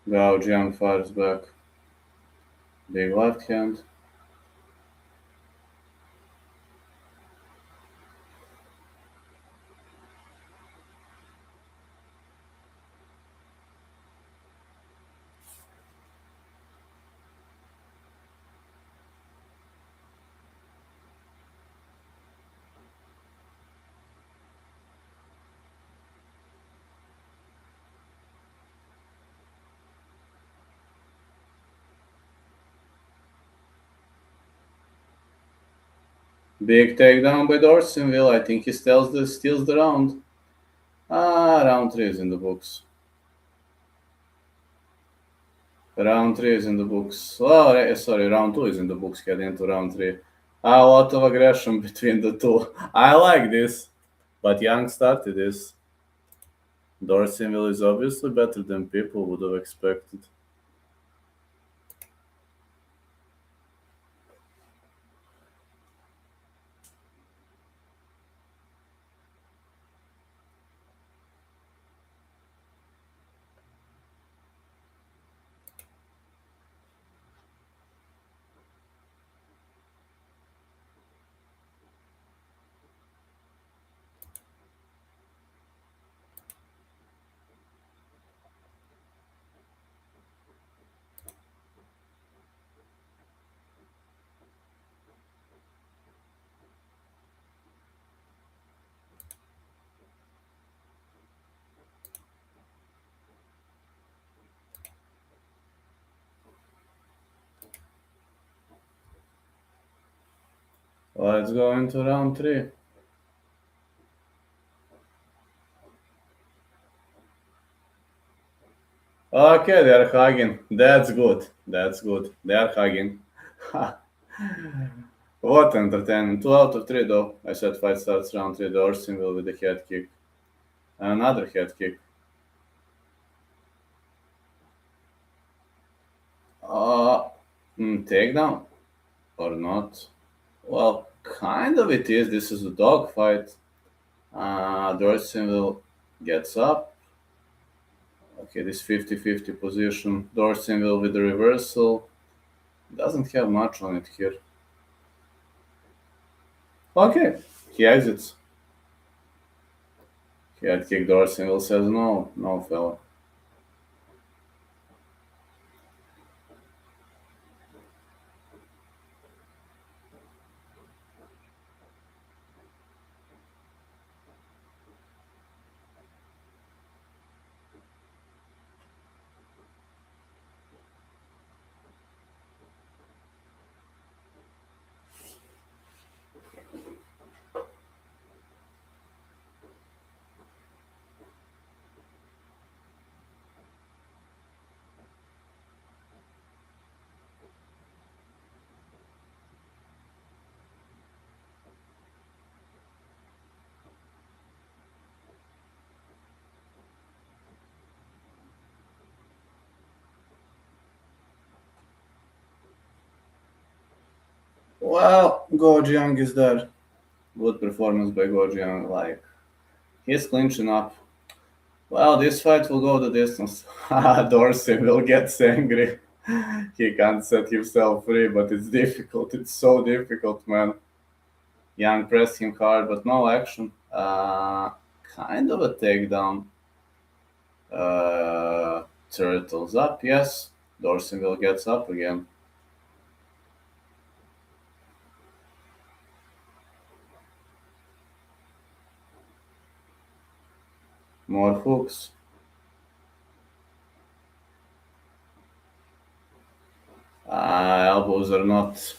Gao Jiang fires back. Big left hand. Big takedown by Dorseyville. I think he steals the round. Round 3 is in the books. Round 3 is in the books. Oh, sorry, round 2 is in the books. Heading into round 3. A lot of aggression between the two. I like this. But Young started this. Dorseyville is obviously better than people would have expected. Let's go into round 3. Okay, they are hugging. That's good. That's good. They are hugging. What entertainment. 2 out of 3 though. I said fight starts round 3. Dorseyville with a head kick. Another head kick. Uh, Takedown or not? Well, kind of it is. This is a dogfight. Dorseyville gets up. Okay, this 50-50 position. Dorseyville with the reversal. Doesn't have much on it here. Okay, he exits. Head kick. Dorseyville says no. No, fella. Well, Gorge Young is there. Good performance by Gorge Young. Like, he's clinching up. Well, this fight will go the distance. Dorsey will get angry. He can't set himself free, but it's difficult. It's so difficult, man. Young pressed him hard, but no action. Kind of a takedown. Turtles up, yes. Dorseyville gets up again. More hooks. Elbows are not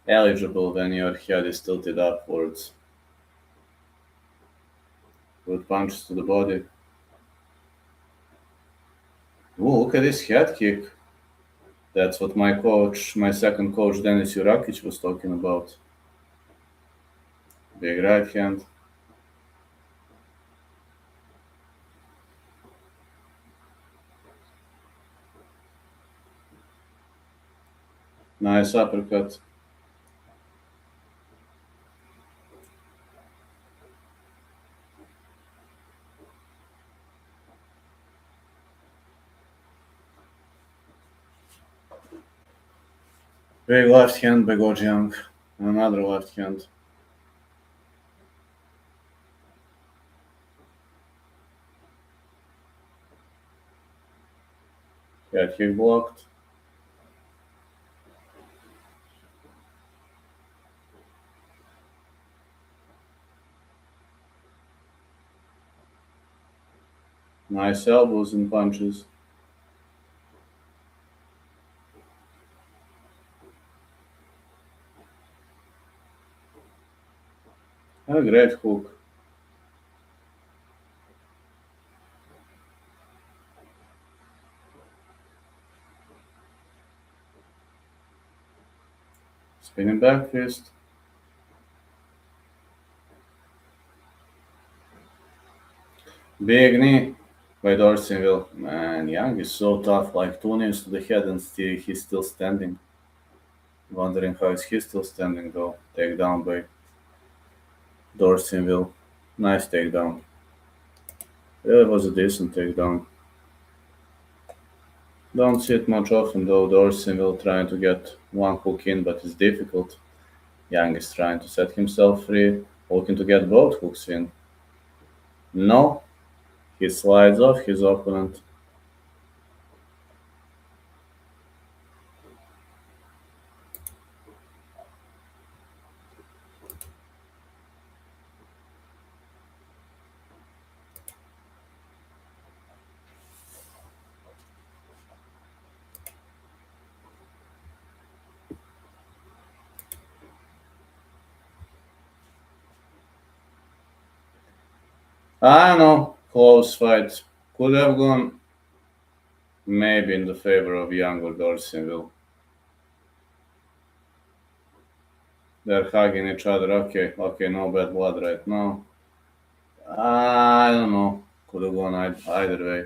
eligible when your head is tilted upwards. Good punches to the body. Ooh, look at this head kick. That's what my second coach, Denis Jurakic, was talking about. Big right hand. Nice uppercut. Big left hand by Gojiang. Another left hand. Head kick blocked. Nice elbows and punches. A great hook. Spinning back fist. Big knee by Dorseyville. Man, Young is so tough, like 2 knees to the head and he's still standing. Wondering how is he still standing though. Takedown by Dorseyville. Nice takedown. Really was a decent takedown. Don't see it much often though. Dorseyville trying to get one hook in, but it's difficult. Young is trying to set himself free, looking to get both hooks in. No, he slides off his opponent. I know, close fight. Could have gone maybe in the favor of Young or Dorseyville. They're hugging each other. Okay, no bad blood right now. I don't know. Could have gone either way.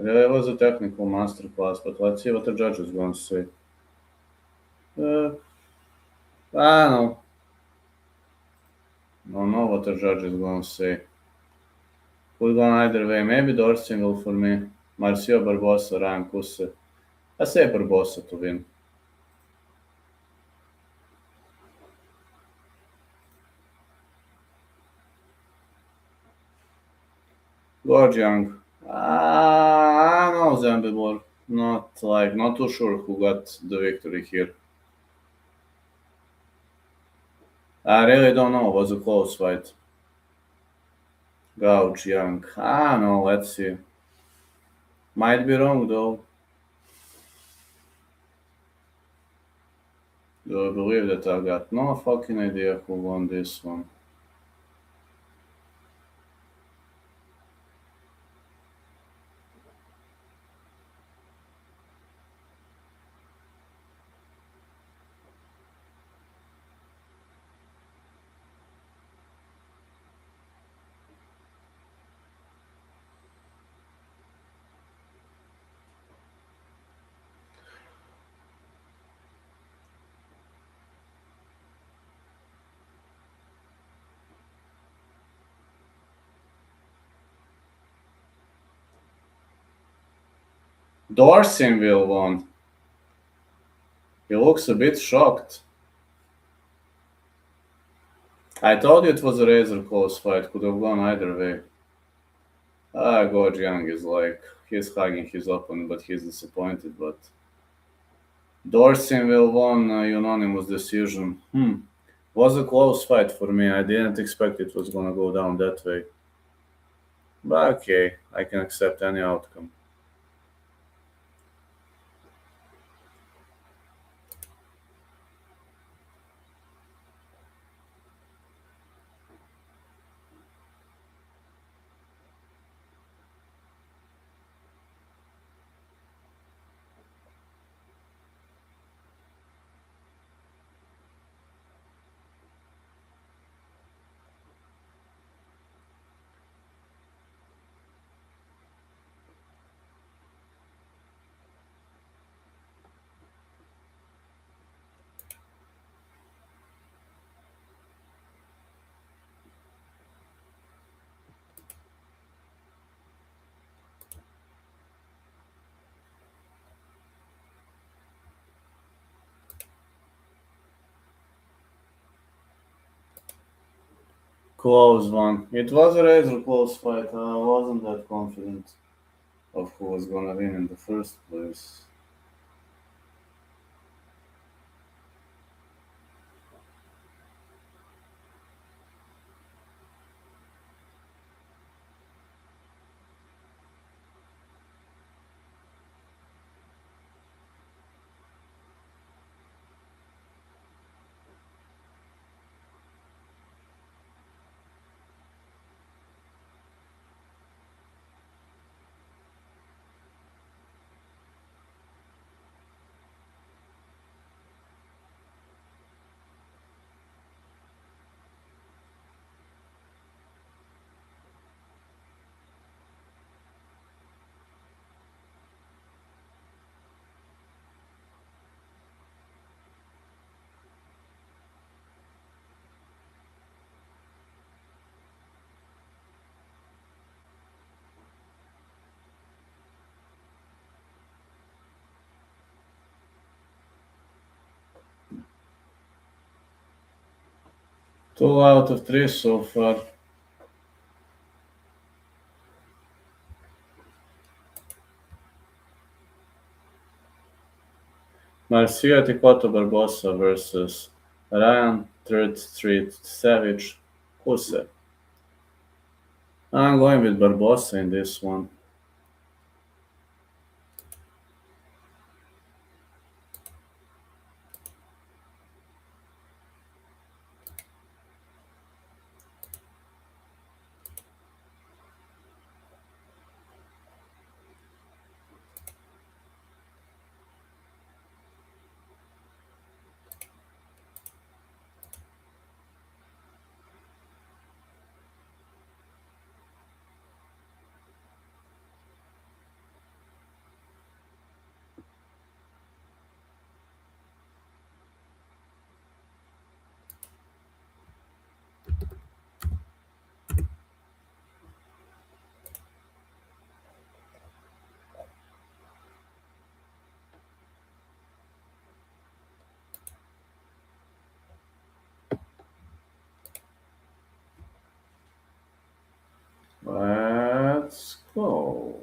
It was a technical masterclass, but let's see what the judge is going to say. Uh, I don't know. Don't know what the judge is going to say. Could go either way. Maybe Dorseyville for me. Marcio Barbosa, Ryan Kusse. I say Barbosa to win. Gorge Young. I don't know Zambibor. Not too sure who got the victory here. I really don't know. It was a close fight. Gouge Young. I don't know. Let's see. Might be wrong though. Do I believe that I got no fucking idea who won this one? Dorseyville won. He looks a bit shocked. I told you it was a razor close fight. Could have gone either way. Goj Young is like, he's hugging his opponent, but he's disappointed. But Dorseyville won a unanimous decision. Was a close fight for me. I didn't expect it was gonna go down that way. But okay, I can accept any outcome. Close one. It was a razor close fight. I wasn't that confident of who was gonna win in the first place. Two out of three so far. Marcia Ticoto Barbosa versus Ryan Third Street Savage Huse. I'm going with Barbosa in this one. Let's go.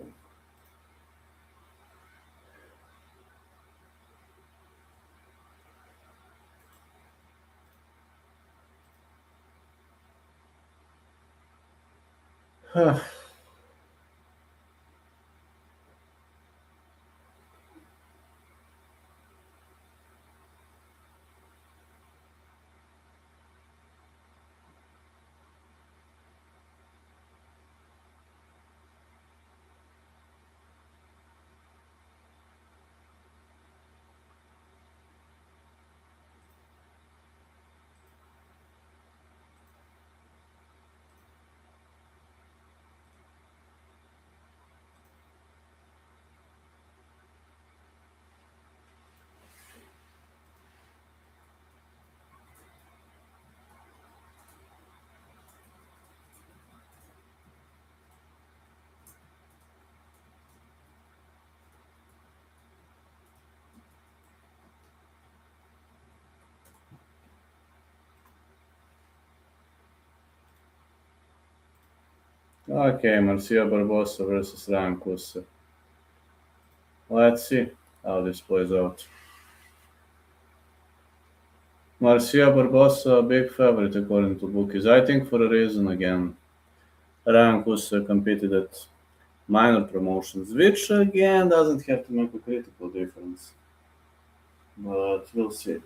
Okay, Marcio Barbosa versus Ryan Kusa. Let's see how this plays out. Marcio Barbosa, big favorite according to bookies. I think for a reason again. Ryan Kusa competed at minor promotions, which again doesn't have to make a critical difference. But we'll see.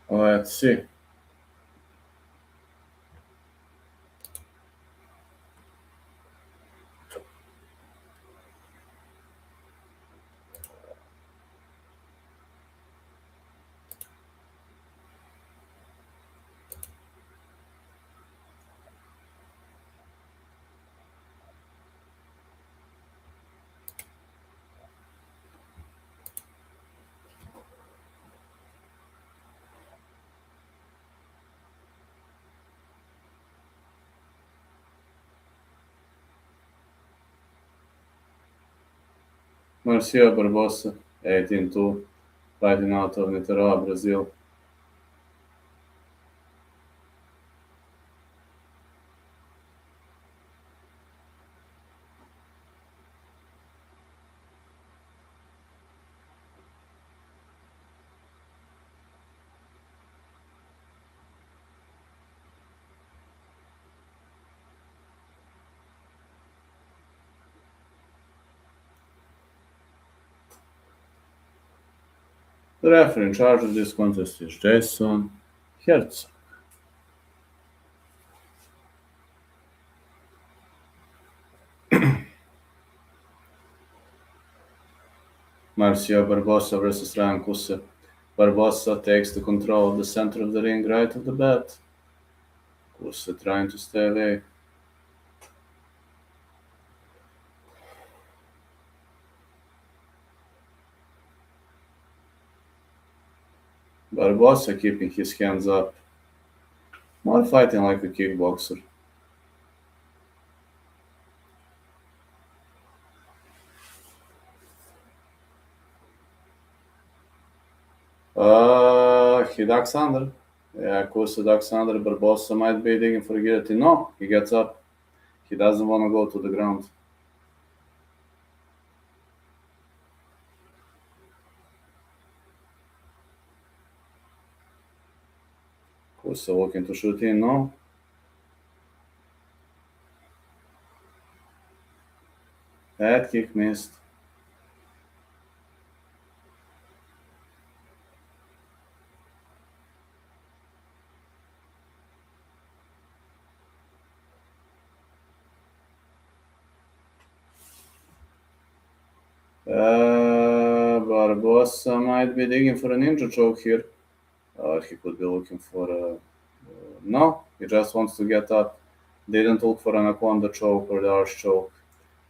Let's see. Marcio Barbosa, 18-2, fighting out of Niterói, Brazil. The referee in charge of this contest is Jason Hertz. Marcio Barbosa versus Ryan Kusa. Barbosa takes the control of the center of the ring right off the bat. Kusa trying to stay away. Barbosa keeping his hands up. More fighting like a kickboxer. He ducks under. Yeah, Kusa ducks under. Barbosa might be digging for a guillotine. No, he gets up. He doesn't want to go to the ground. Kusa looking to shoot in. No. That kick missed. Barbosa might be digging for a ninja choke here. He could be looking for a... no, he just wants to get up. Didn't look for an anaconda choke or the arch choke.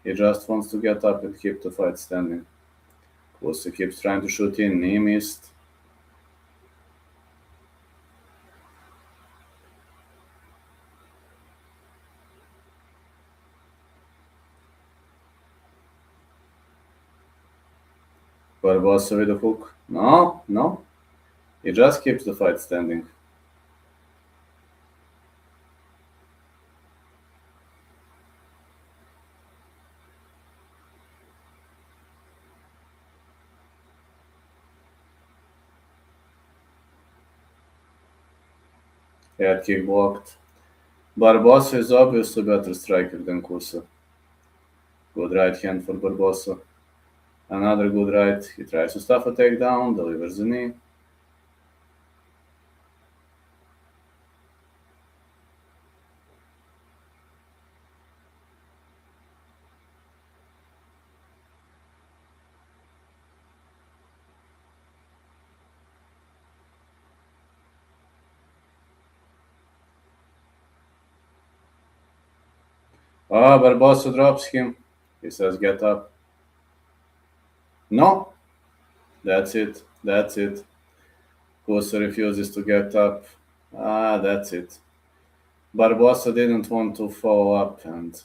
He just wants to get up and keep the fight standing. Kusa keeps trying to shoot in. He missed. Barbosa with a hook. No, no. He just keeps the fight standing. Head kick blocked. Barbosa is obviously better striker than Kusa. Good right hand for Barbosa. Another good right. He tries to stuff a takedown, delivers the knee. Ah, Barbosa drops him. He says, get up. No, that's it. That's it. Kusa refuses to get up. Ah, that's it. Barbosa didn't want to follow up and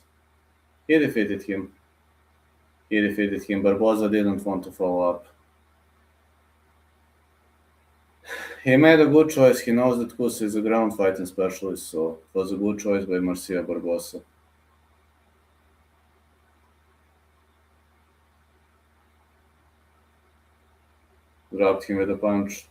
he defeated him. He defeated him. Barbosa didn't want to follow up. He made a good choice. He knows that Kusa is a ground fighting specialist, so it was a good choice by Marcia Barbosa. Dropped him with a punch.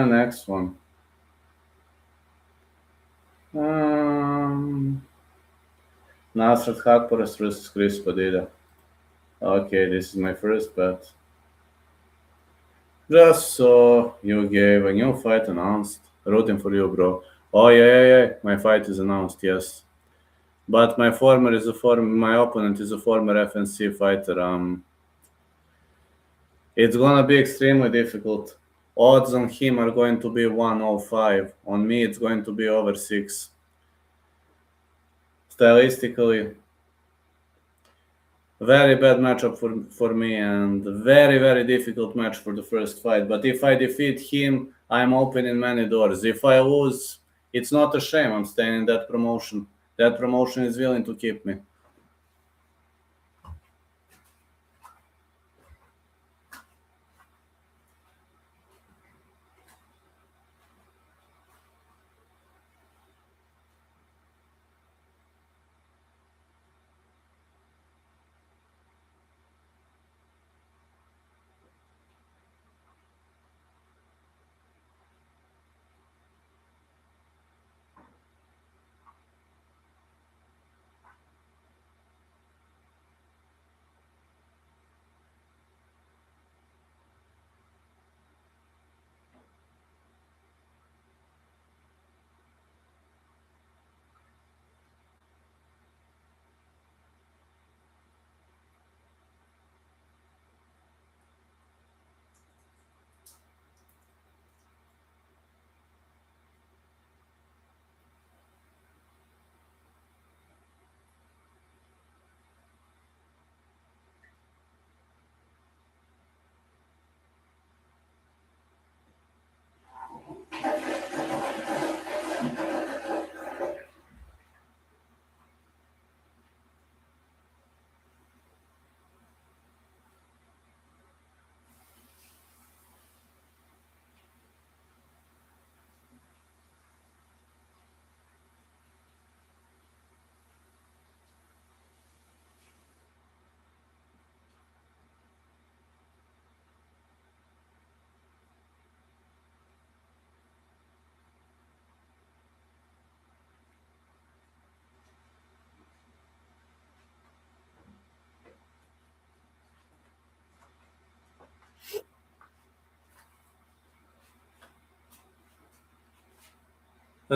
Next one. Nasrat Hakparas versus Chris Padilla. Okay, this is my first bet. Just so you gave a new fight announced. Rooting for you, bro. Oh yeah. My fight is announced, yes. But my opponent is a former FNC fighter. It's gonna be extremely difficult. Odds on him are going to be 105. On me, it's going to be over 6. Stylistically, very bad matchup for me and very difficult match for the first fight. But if I defeat him, I'm opening many doors. If I lose, it's not a shame. I'm staying in that promotion. That promotion is willing to keep me.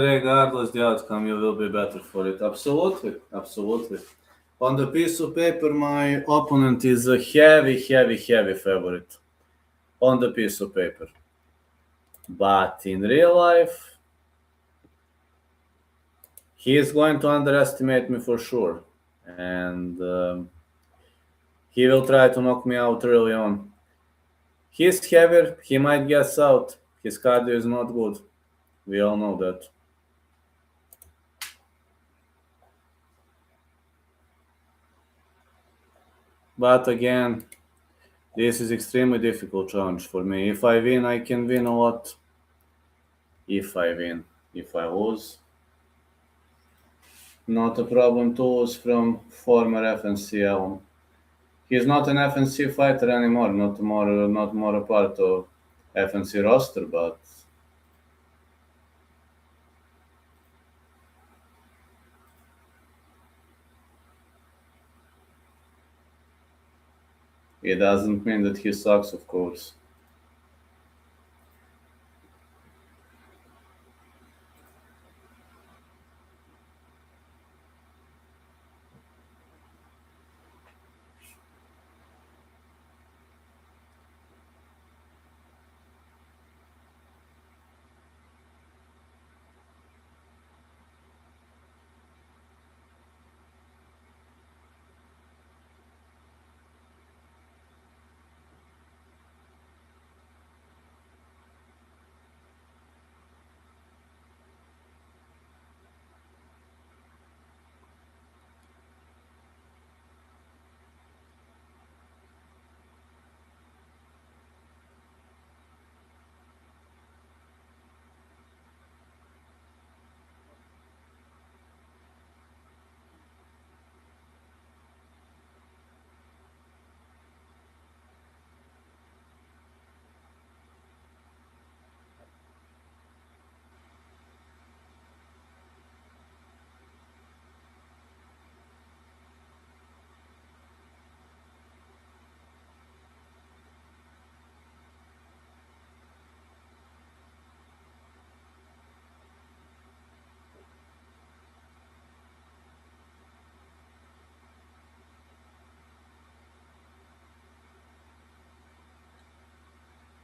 regardless the outcome, you will be better for it. Absolutely, absolutely. On the piece of paper, my opponent is a heavy, heavy, heavy favorite. On the piece of paper. But in real life, he is going to underestimate me for sure. And he will try to knock me out early on. He's heavier, he might gas out. His cardio is not good. We all know that. But again, this is extremely difficult challenge for me. If I win, I can win a lot. If I win. If I lose, not a problem to lose from former FNC Elm. He's not an FNC fighter anymore, not more a part of FNC roster, but it doesn't mean that he sucks, of course.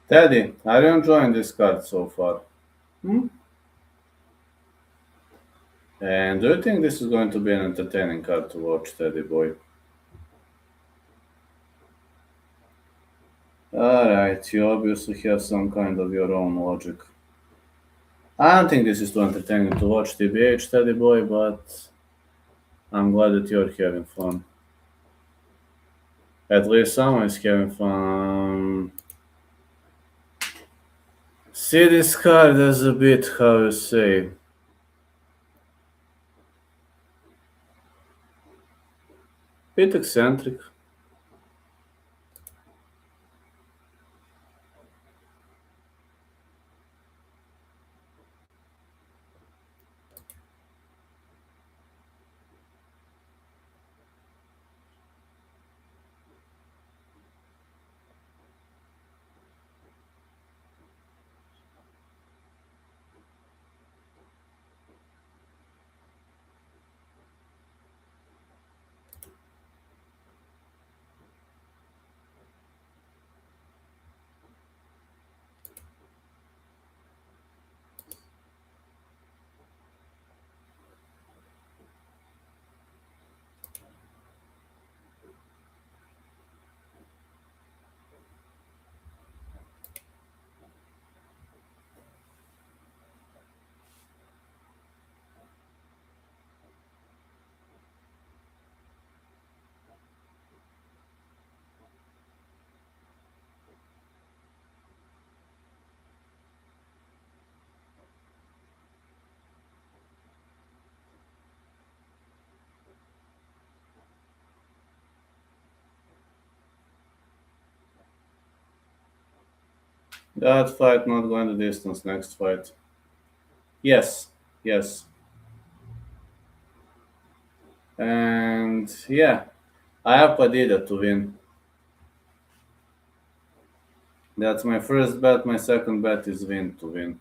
Teddy, are you enjoying this card so far? Hmm? And do you think this is going to be an entertaining card to watch, Teddy boy? Alright, you obviously have some kind of your own logic. I don't think this is too entertaining to watch, TBH, Teddy boy, but I'm glad that you're having fun. At least someone is having fun. See this card as a bit, how you say, bit eccentric. That fight not going the distance, next fight. Yes, yes. And yeah, I have Padilla to win. That's my first bet. My second bet is win to win.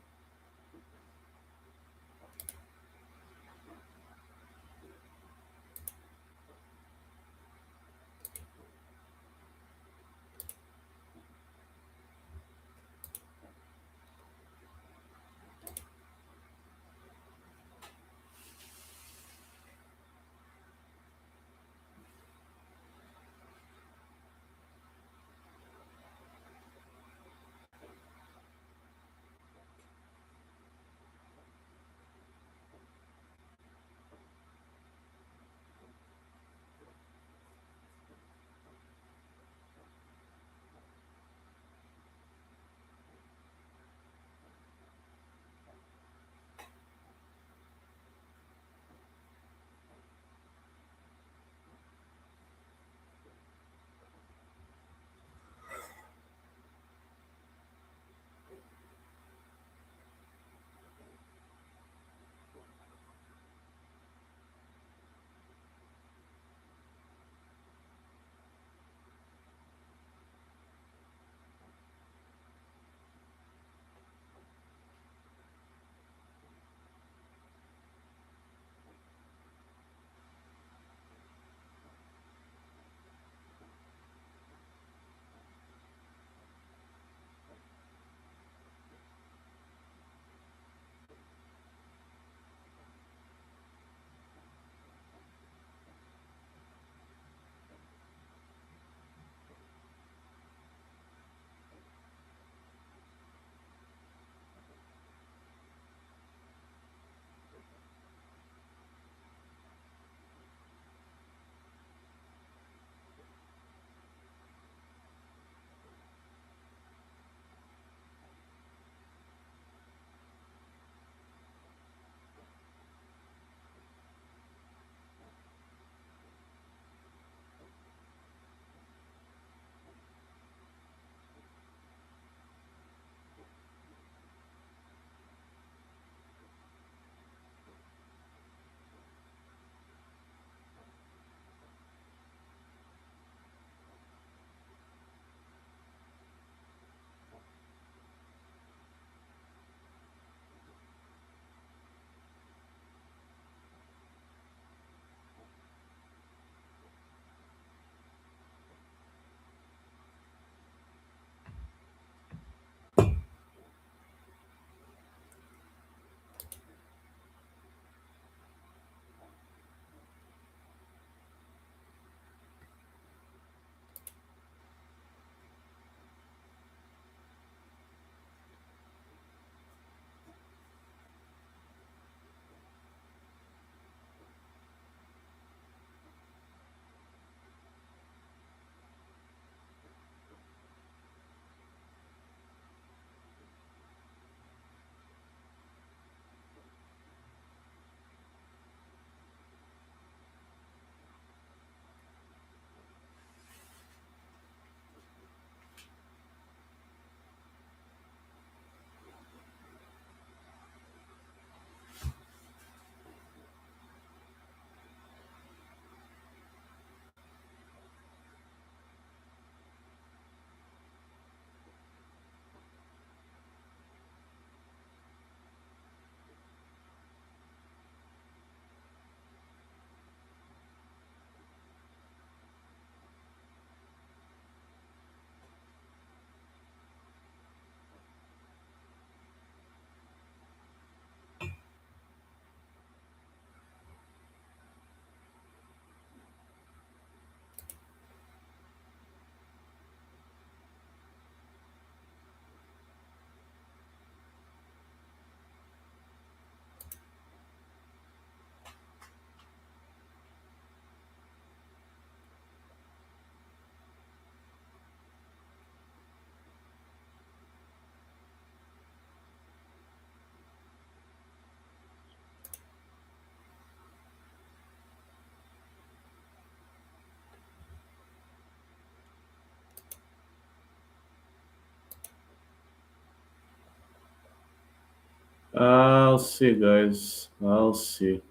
I'll see, guys. I'll see.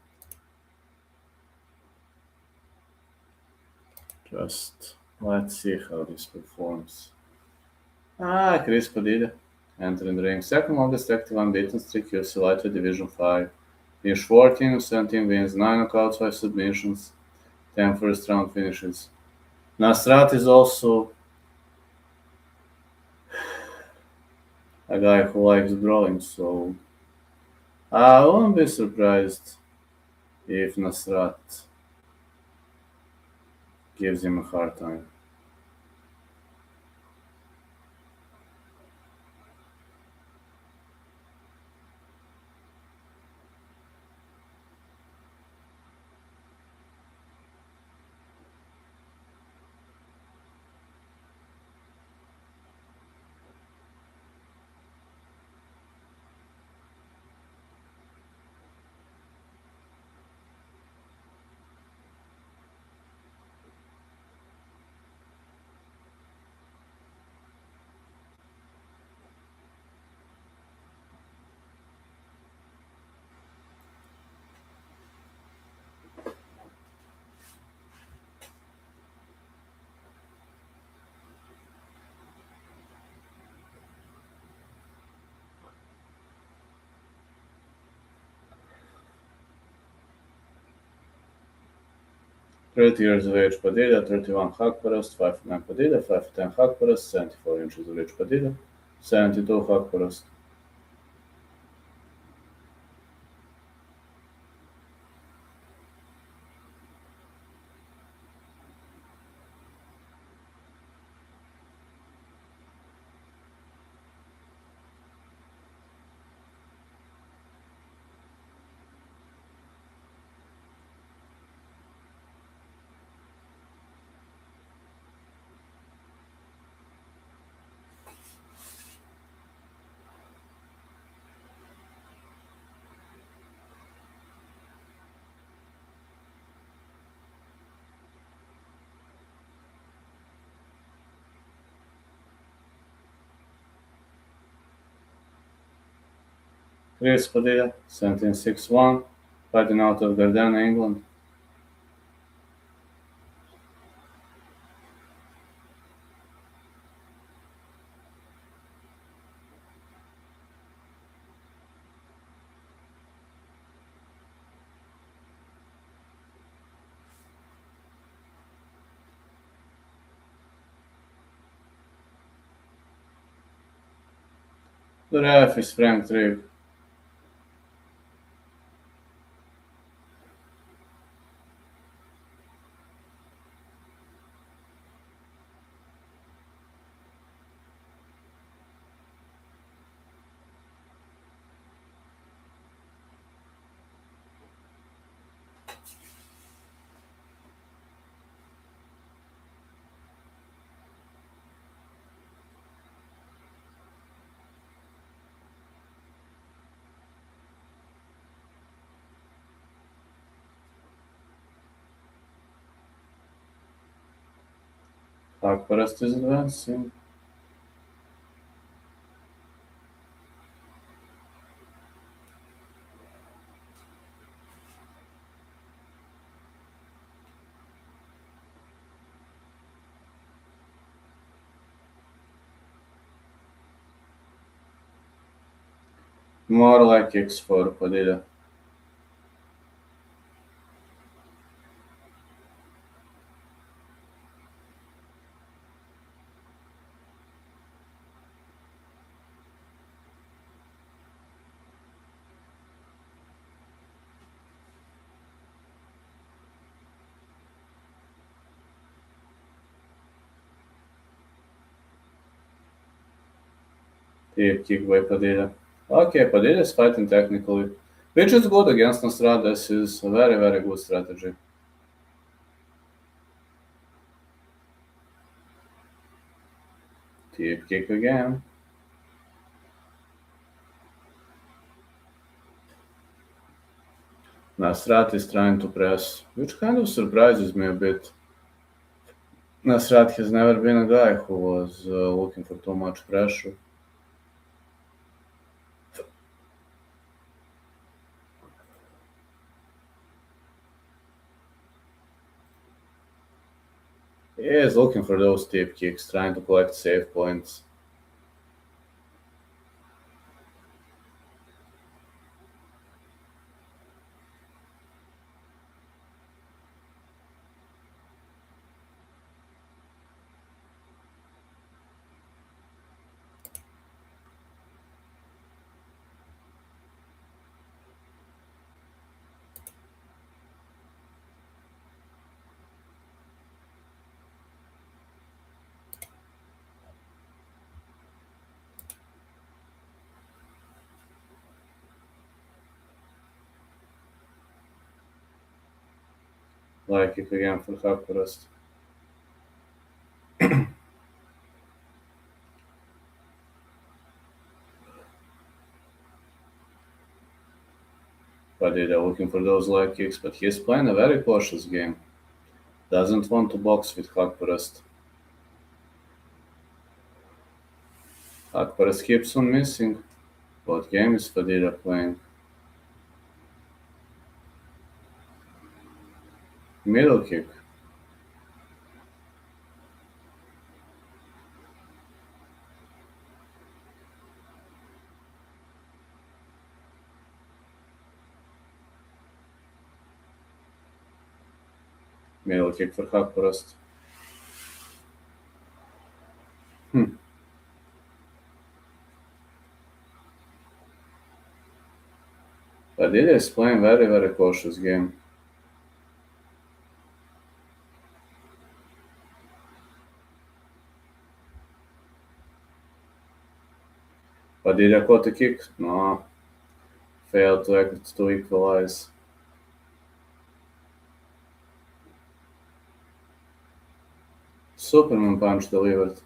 Just let's see how this performs. Chris Padilla. Entering the ring. Second longest active unbeaten streak, UFC Lightweight Division 5. Finished 14 of 17 wins, 9 knockouts, 5 submissions, 10 first round finishes. Nasrat is also a guy who likes drawing, so I won't be surprised if Nasrat gives him a hard time. "30 years of age Padilla, 31 Hakparast, 5'9" Padilla, 5'10" Hakparast, 74 inches of age Padilla, 72 Hakparast. Chris Padilla, 17'6'1", fighting out of Gardena, England. The ref is Frank Trigg. Hakparast is advancing. More like kicks for Padilla. Deep kick by Padilla. Okay, Padilla is fighting technically, which is good against Nasrat. This is a very, very good strategy. Deep kick again. Nasrat is trying to press, which kind of surprises me a bit. Nasrat has never been a guy who was looking for too much pressure. is looking for those deep kicks, trying to collect save points. Like kick again for Hakurest. Padilla looking for those leg kicks, but he's playing a very cautious game. Doesn't want to box with Hakurest. Hakurest keeps on missing. What game is Padilla playing? Middle kick. Middle kick for Hakurest. Hmm. Padilla is playing very cautious game. Padilla caught a kick. No. Failed to equalize. Superman punch delivered.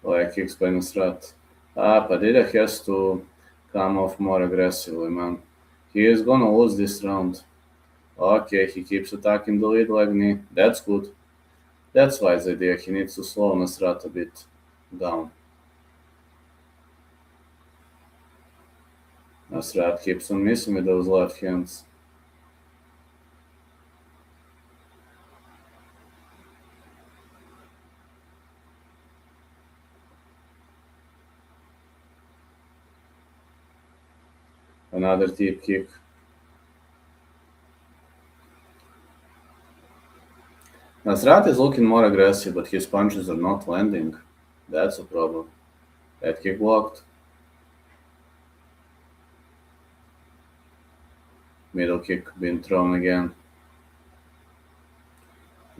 Leg kicks by Nusrat. Padilla has to come off more aggressively, man. He is gonna lose this round. Okay, he keeps attacking the lead leg knee. That's good. That's wise idea. He needs to slow Nusrat a bit down. Nusrat keeps on missing with those left hands. Another deep kick. Nasrat is looking more aggressive, but his punches are not landing. That's a problem. That kick blocked. Middle kick being thrown again.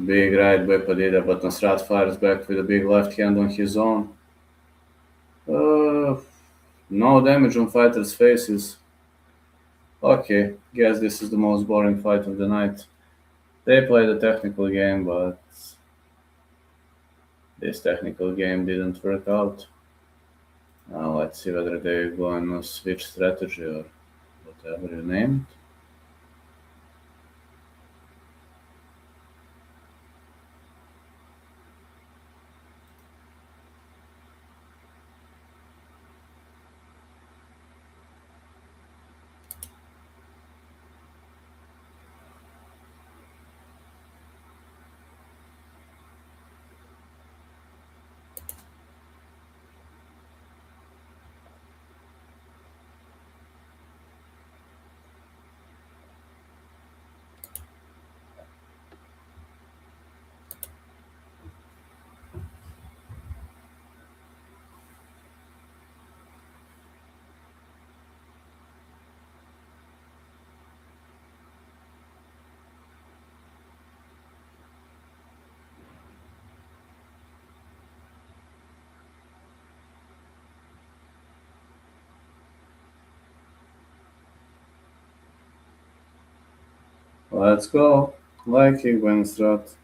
Big right by Padilla, but Nasrat fires back with a big left hand on his own. No damage on fighters' faces. Okay, guess this is the most boring fight of the night. They played a technical game, but this technical game didn't work out. Now let's see whether they're going to switch strategy or whatever you name it. Let's go. Like kick by Nasrat.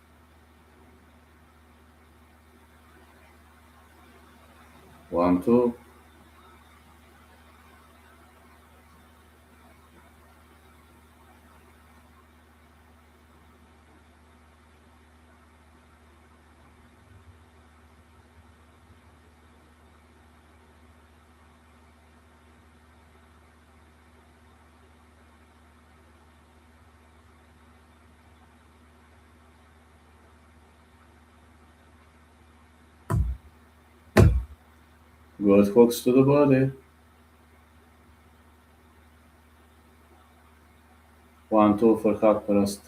One, two. Good hooks to the body. 1-2 for Hakparast.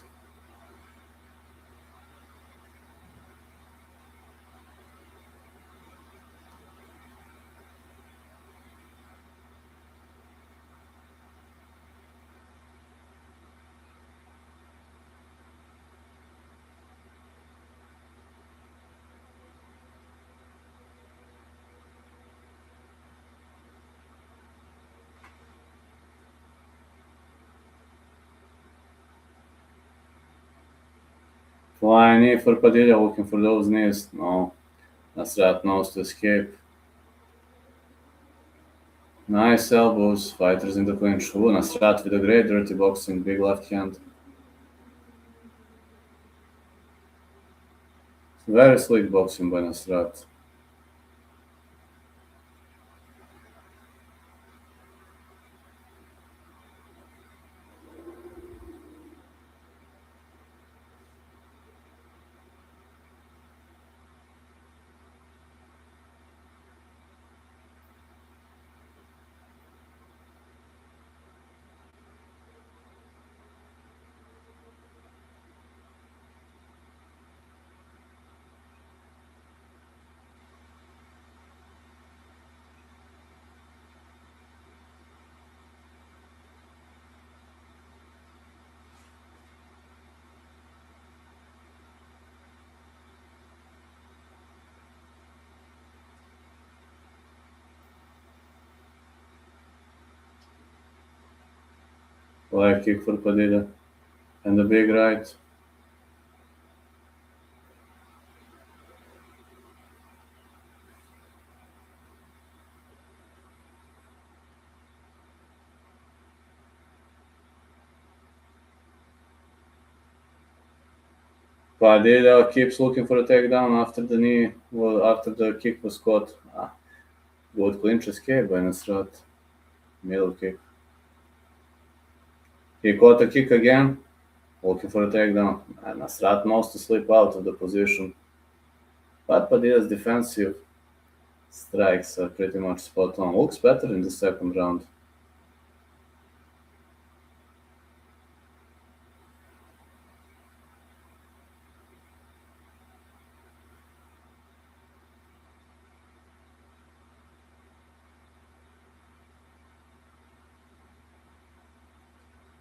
Flying knee for Padilla, looking for those knees. No. Nasrat knows to escape. Nice elbows, fighters in the clinch. Ooh, Nasrat with a great dirty boxing, big left hand. Very slick boxing by Nasrat. Leg kick for Padilla. And the big right. Padilla keeps looking for a takedown after the knee, well, after the kick was caught. Good clinch escape by Nasrat. Middle kick. He caught a kick again, looking for a takedown. And Nasrat knows to slip out of the position. But Padilla's defensive strikes are pretty much spot on. Looks better in the second round.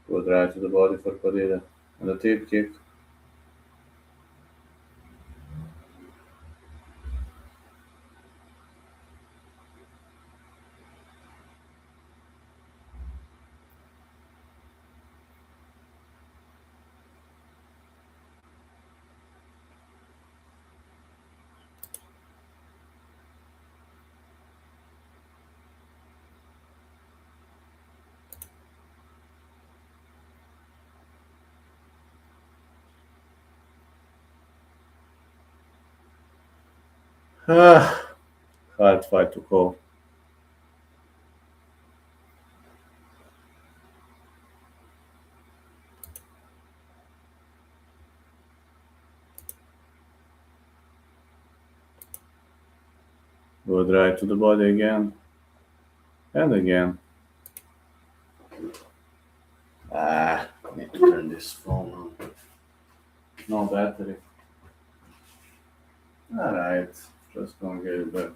Good right to the body for Padilla. And a tip kick. Ah, hard fight to call. Good right to the body again. And again. Need to turn this phone on. No battery. Alright, just gonna get it back.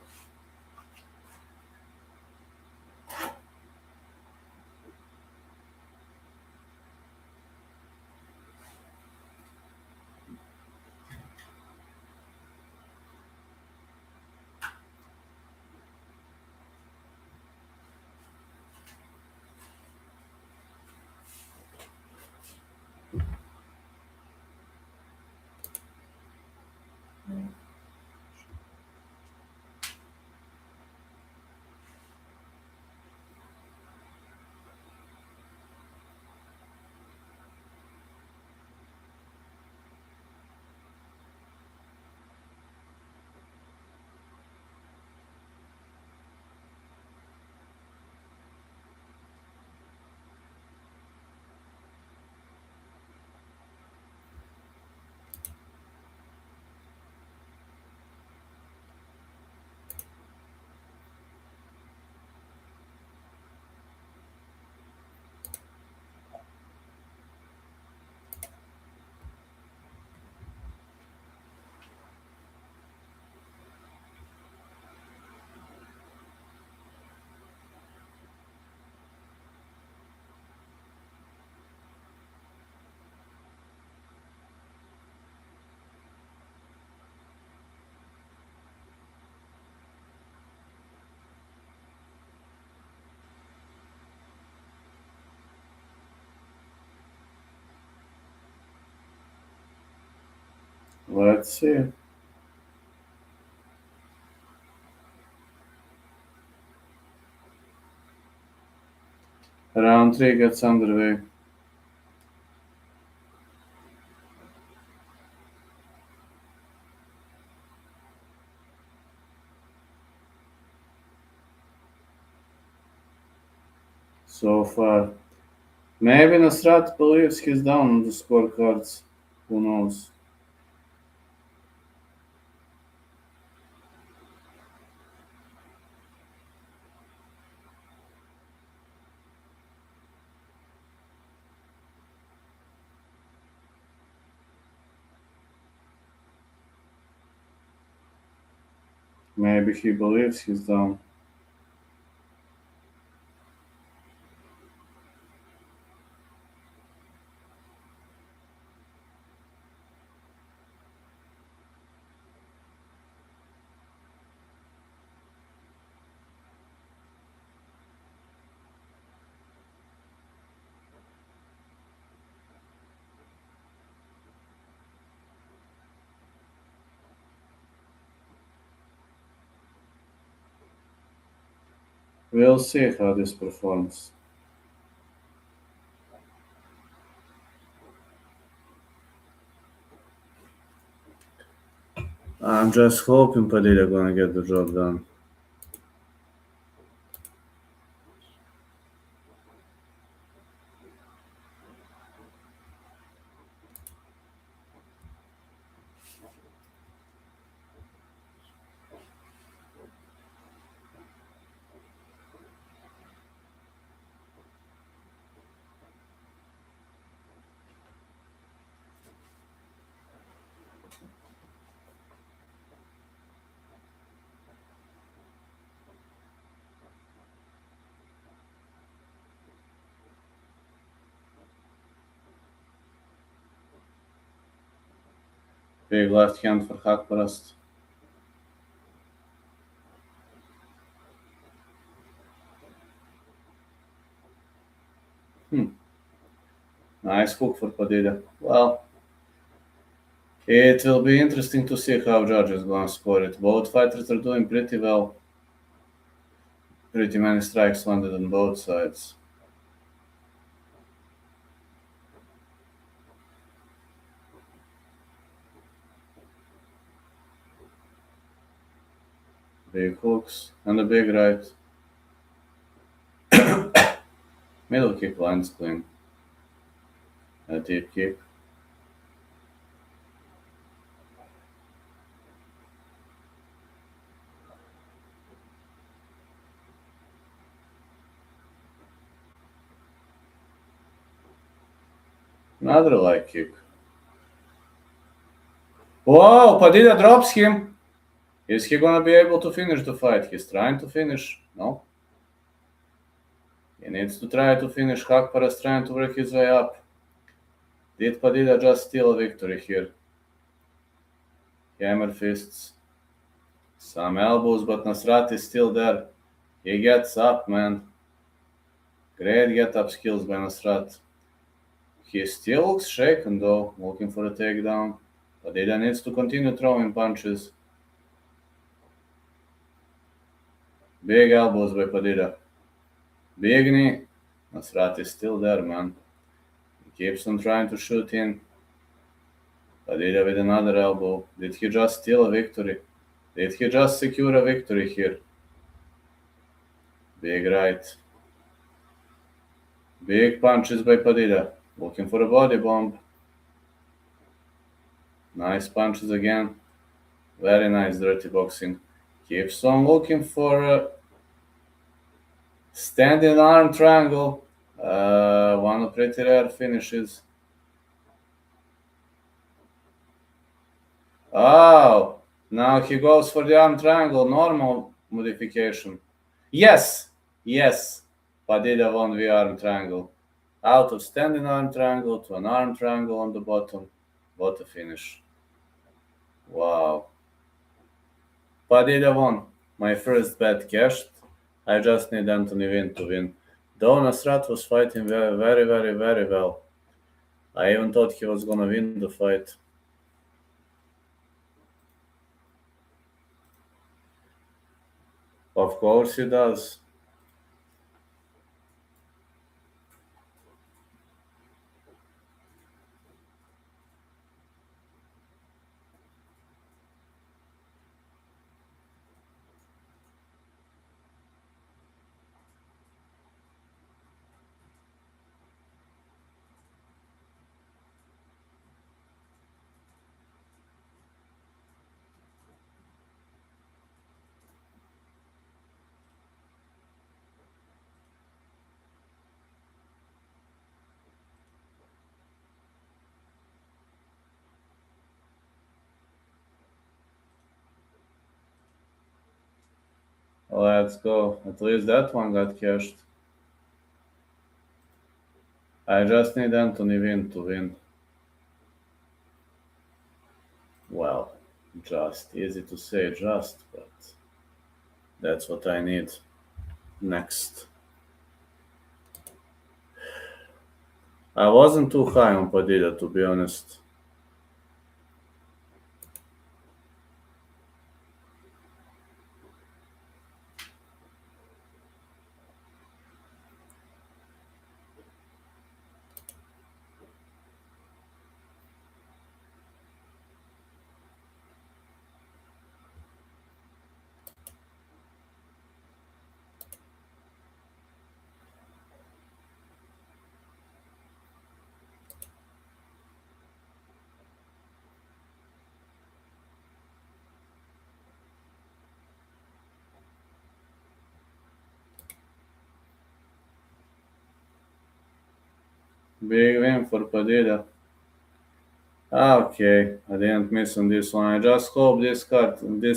Let's see. Round 3 gets underway. So far. Maybe Nasrat believes he's down on the scorecards. Who knows? Maybe he believes he's down. We'll see how this performs. I'm just hoping Padilla gonna get the job done. Big left hand for Hakparast. Nice hook for Padilla. Well, it will be interesting to see how judges gonna score it. Both fighters are doing pretty well. Pretty many strikes landed on both sides. Big hooks and a big right. Middle kick lands clean. A deep kick. Another leg kick. Whoa! Padilla drops him. Is he gonna be able to finish the fight? He's trying to finish. No. He needs to try to finish. Hakparas trying to work his way up. Did Padilla just steal a victory here? Hammer fists. Some elbows, but Nasrat is still there. He gets up, man. Great get-up skills by Nasrat. He still looks shaken though, looking for a takedown. Padilla needs to continue throwing punches. Big elbows by Padilla. Big knee. Nasrat is still there, man. He keeps on trying to shoot in. Padilla with another elbow. Did he just steal a victory? Did he just secure a victory here? Big right. Big punches by Padilla. Looking for a body bomb. Nice punches again. Very nice dirty boxing. Keeps on looking for a standing arm triangle. One of pretty rare finishes. Oh, now he goes for the arm triangle, normal modification. Yes, yes. Padilla won the arm triangle. Out of standing arm triangle to an arm triangle on the bottom. What a finish. Wow. Padilla won. My first bet cashed. I just need Anthony Win to win. Though Nasrat was fighting very, very, very, very well. I even thought he was gonna win the fight. Of course he does. Let's go. At least that one got cashed. I just need Anthony Win to win. Well, just easy to say just, but that's what I need. Next. I wasn't too high on Padilla, to be honest. Big win for Padilla. Okay, I didn't miss on this one. I just hope this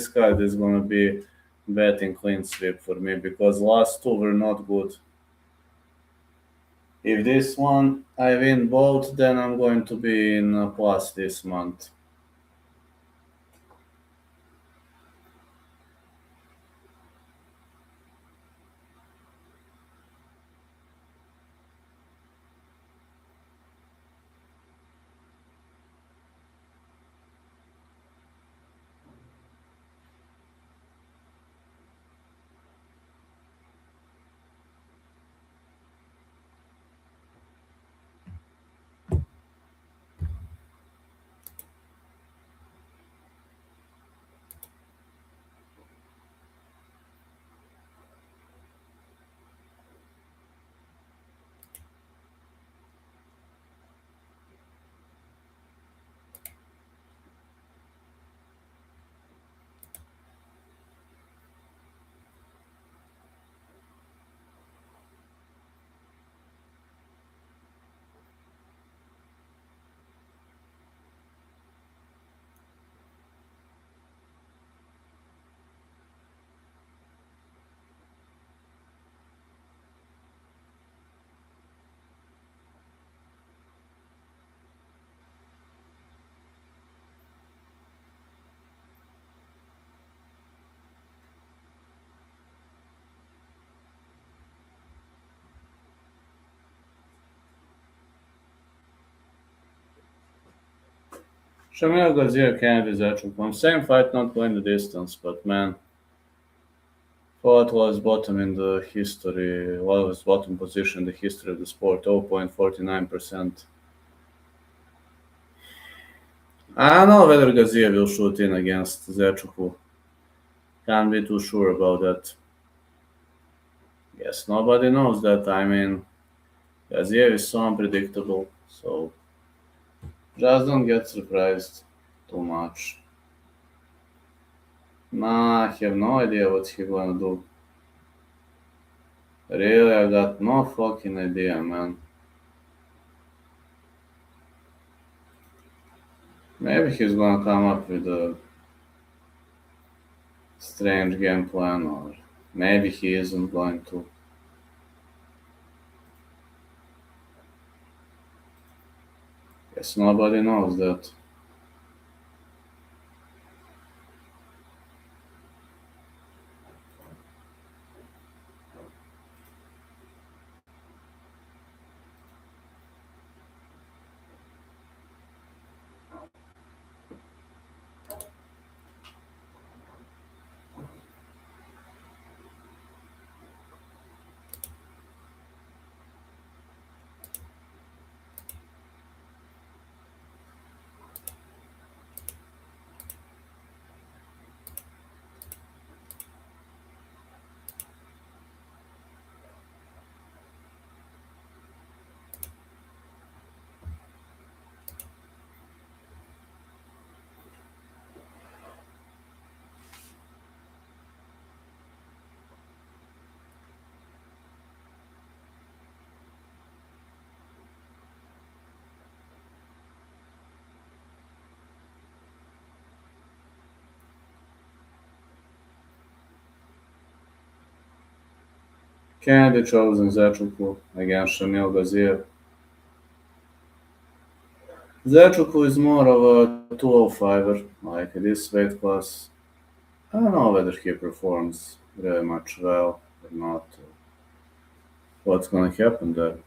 card is gonna be betting clean sweep for me because last two were not good. If this one I win both, then I'm going to be in a plus this month. Shamil Gazir Kennedy Zachukon. Same fight, not going the distance, but man, fought was bottom in the history, was bottom position in the history of the sport, 0.49%. I don't know whether Gazir will shoot in against Zerchuku. Can't be too sure about that. Yes, nobody knows that. I mean, Gazir is so unpredictable, so just don't get surprised too much. Nah, I have no idea what he gonna do. Really, I got no fucking idea, man. Maybe he's gonna come up with a strange game plan, or maybe he isn't going to. Guess nobody knows that. Kennedy chosen Zechukwu against Shamil Gazir. Zechukwu is more of a 205er, like this weight class. I don't know whether he performs really much well or not. What's gonna happen there?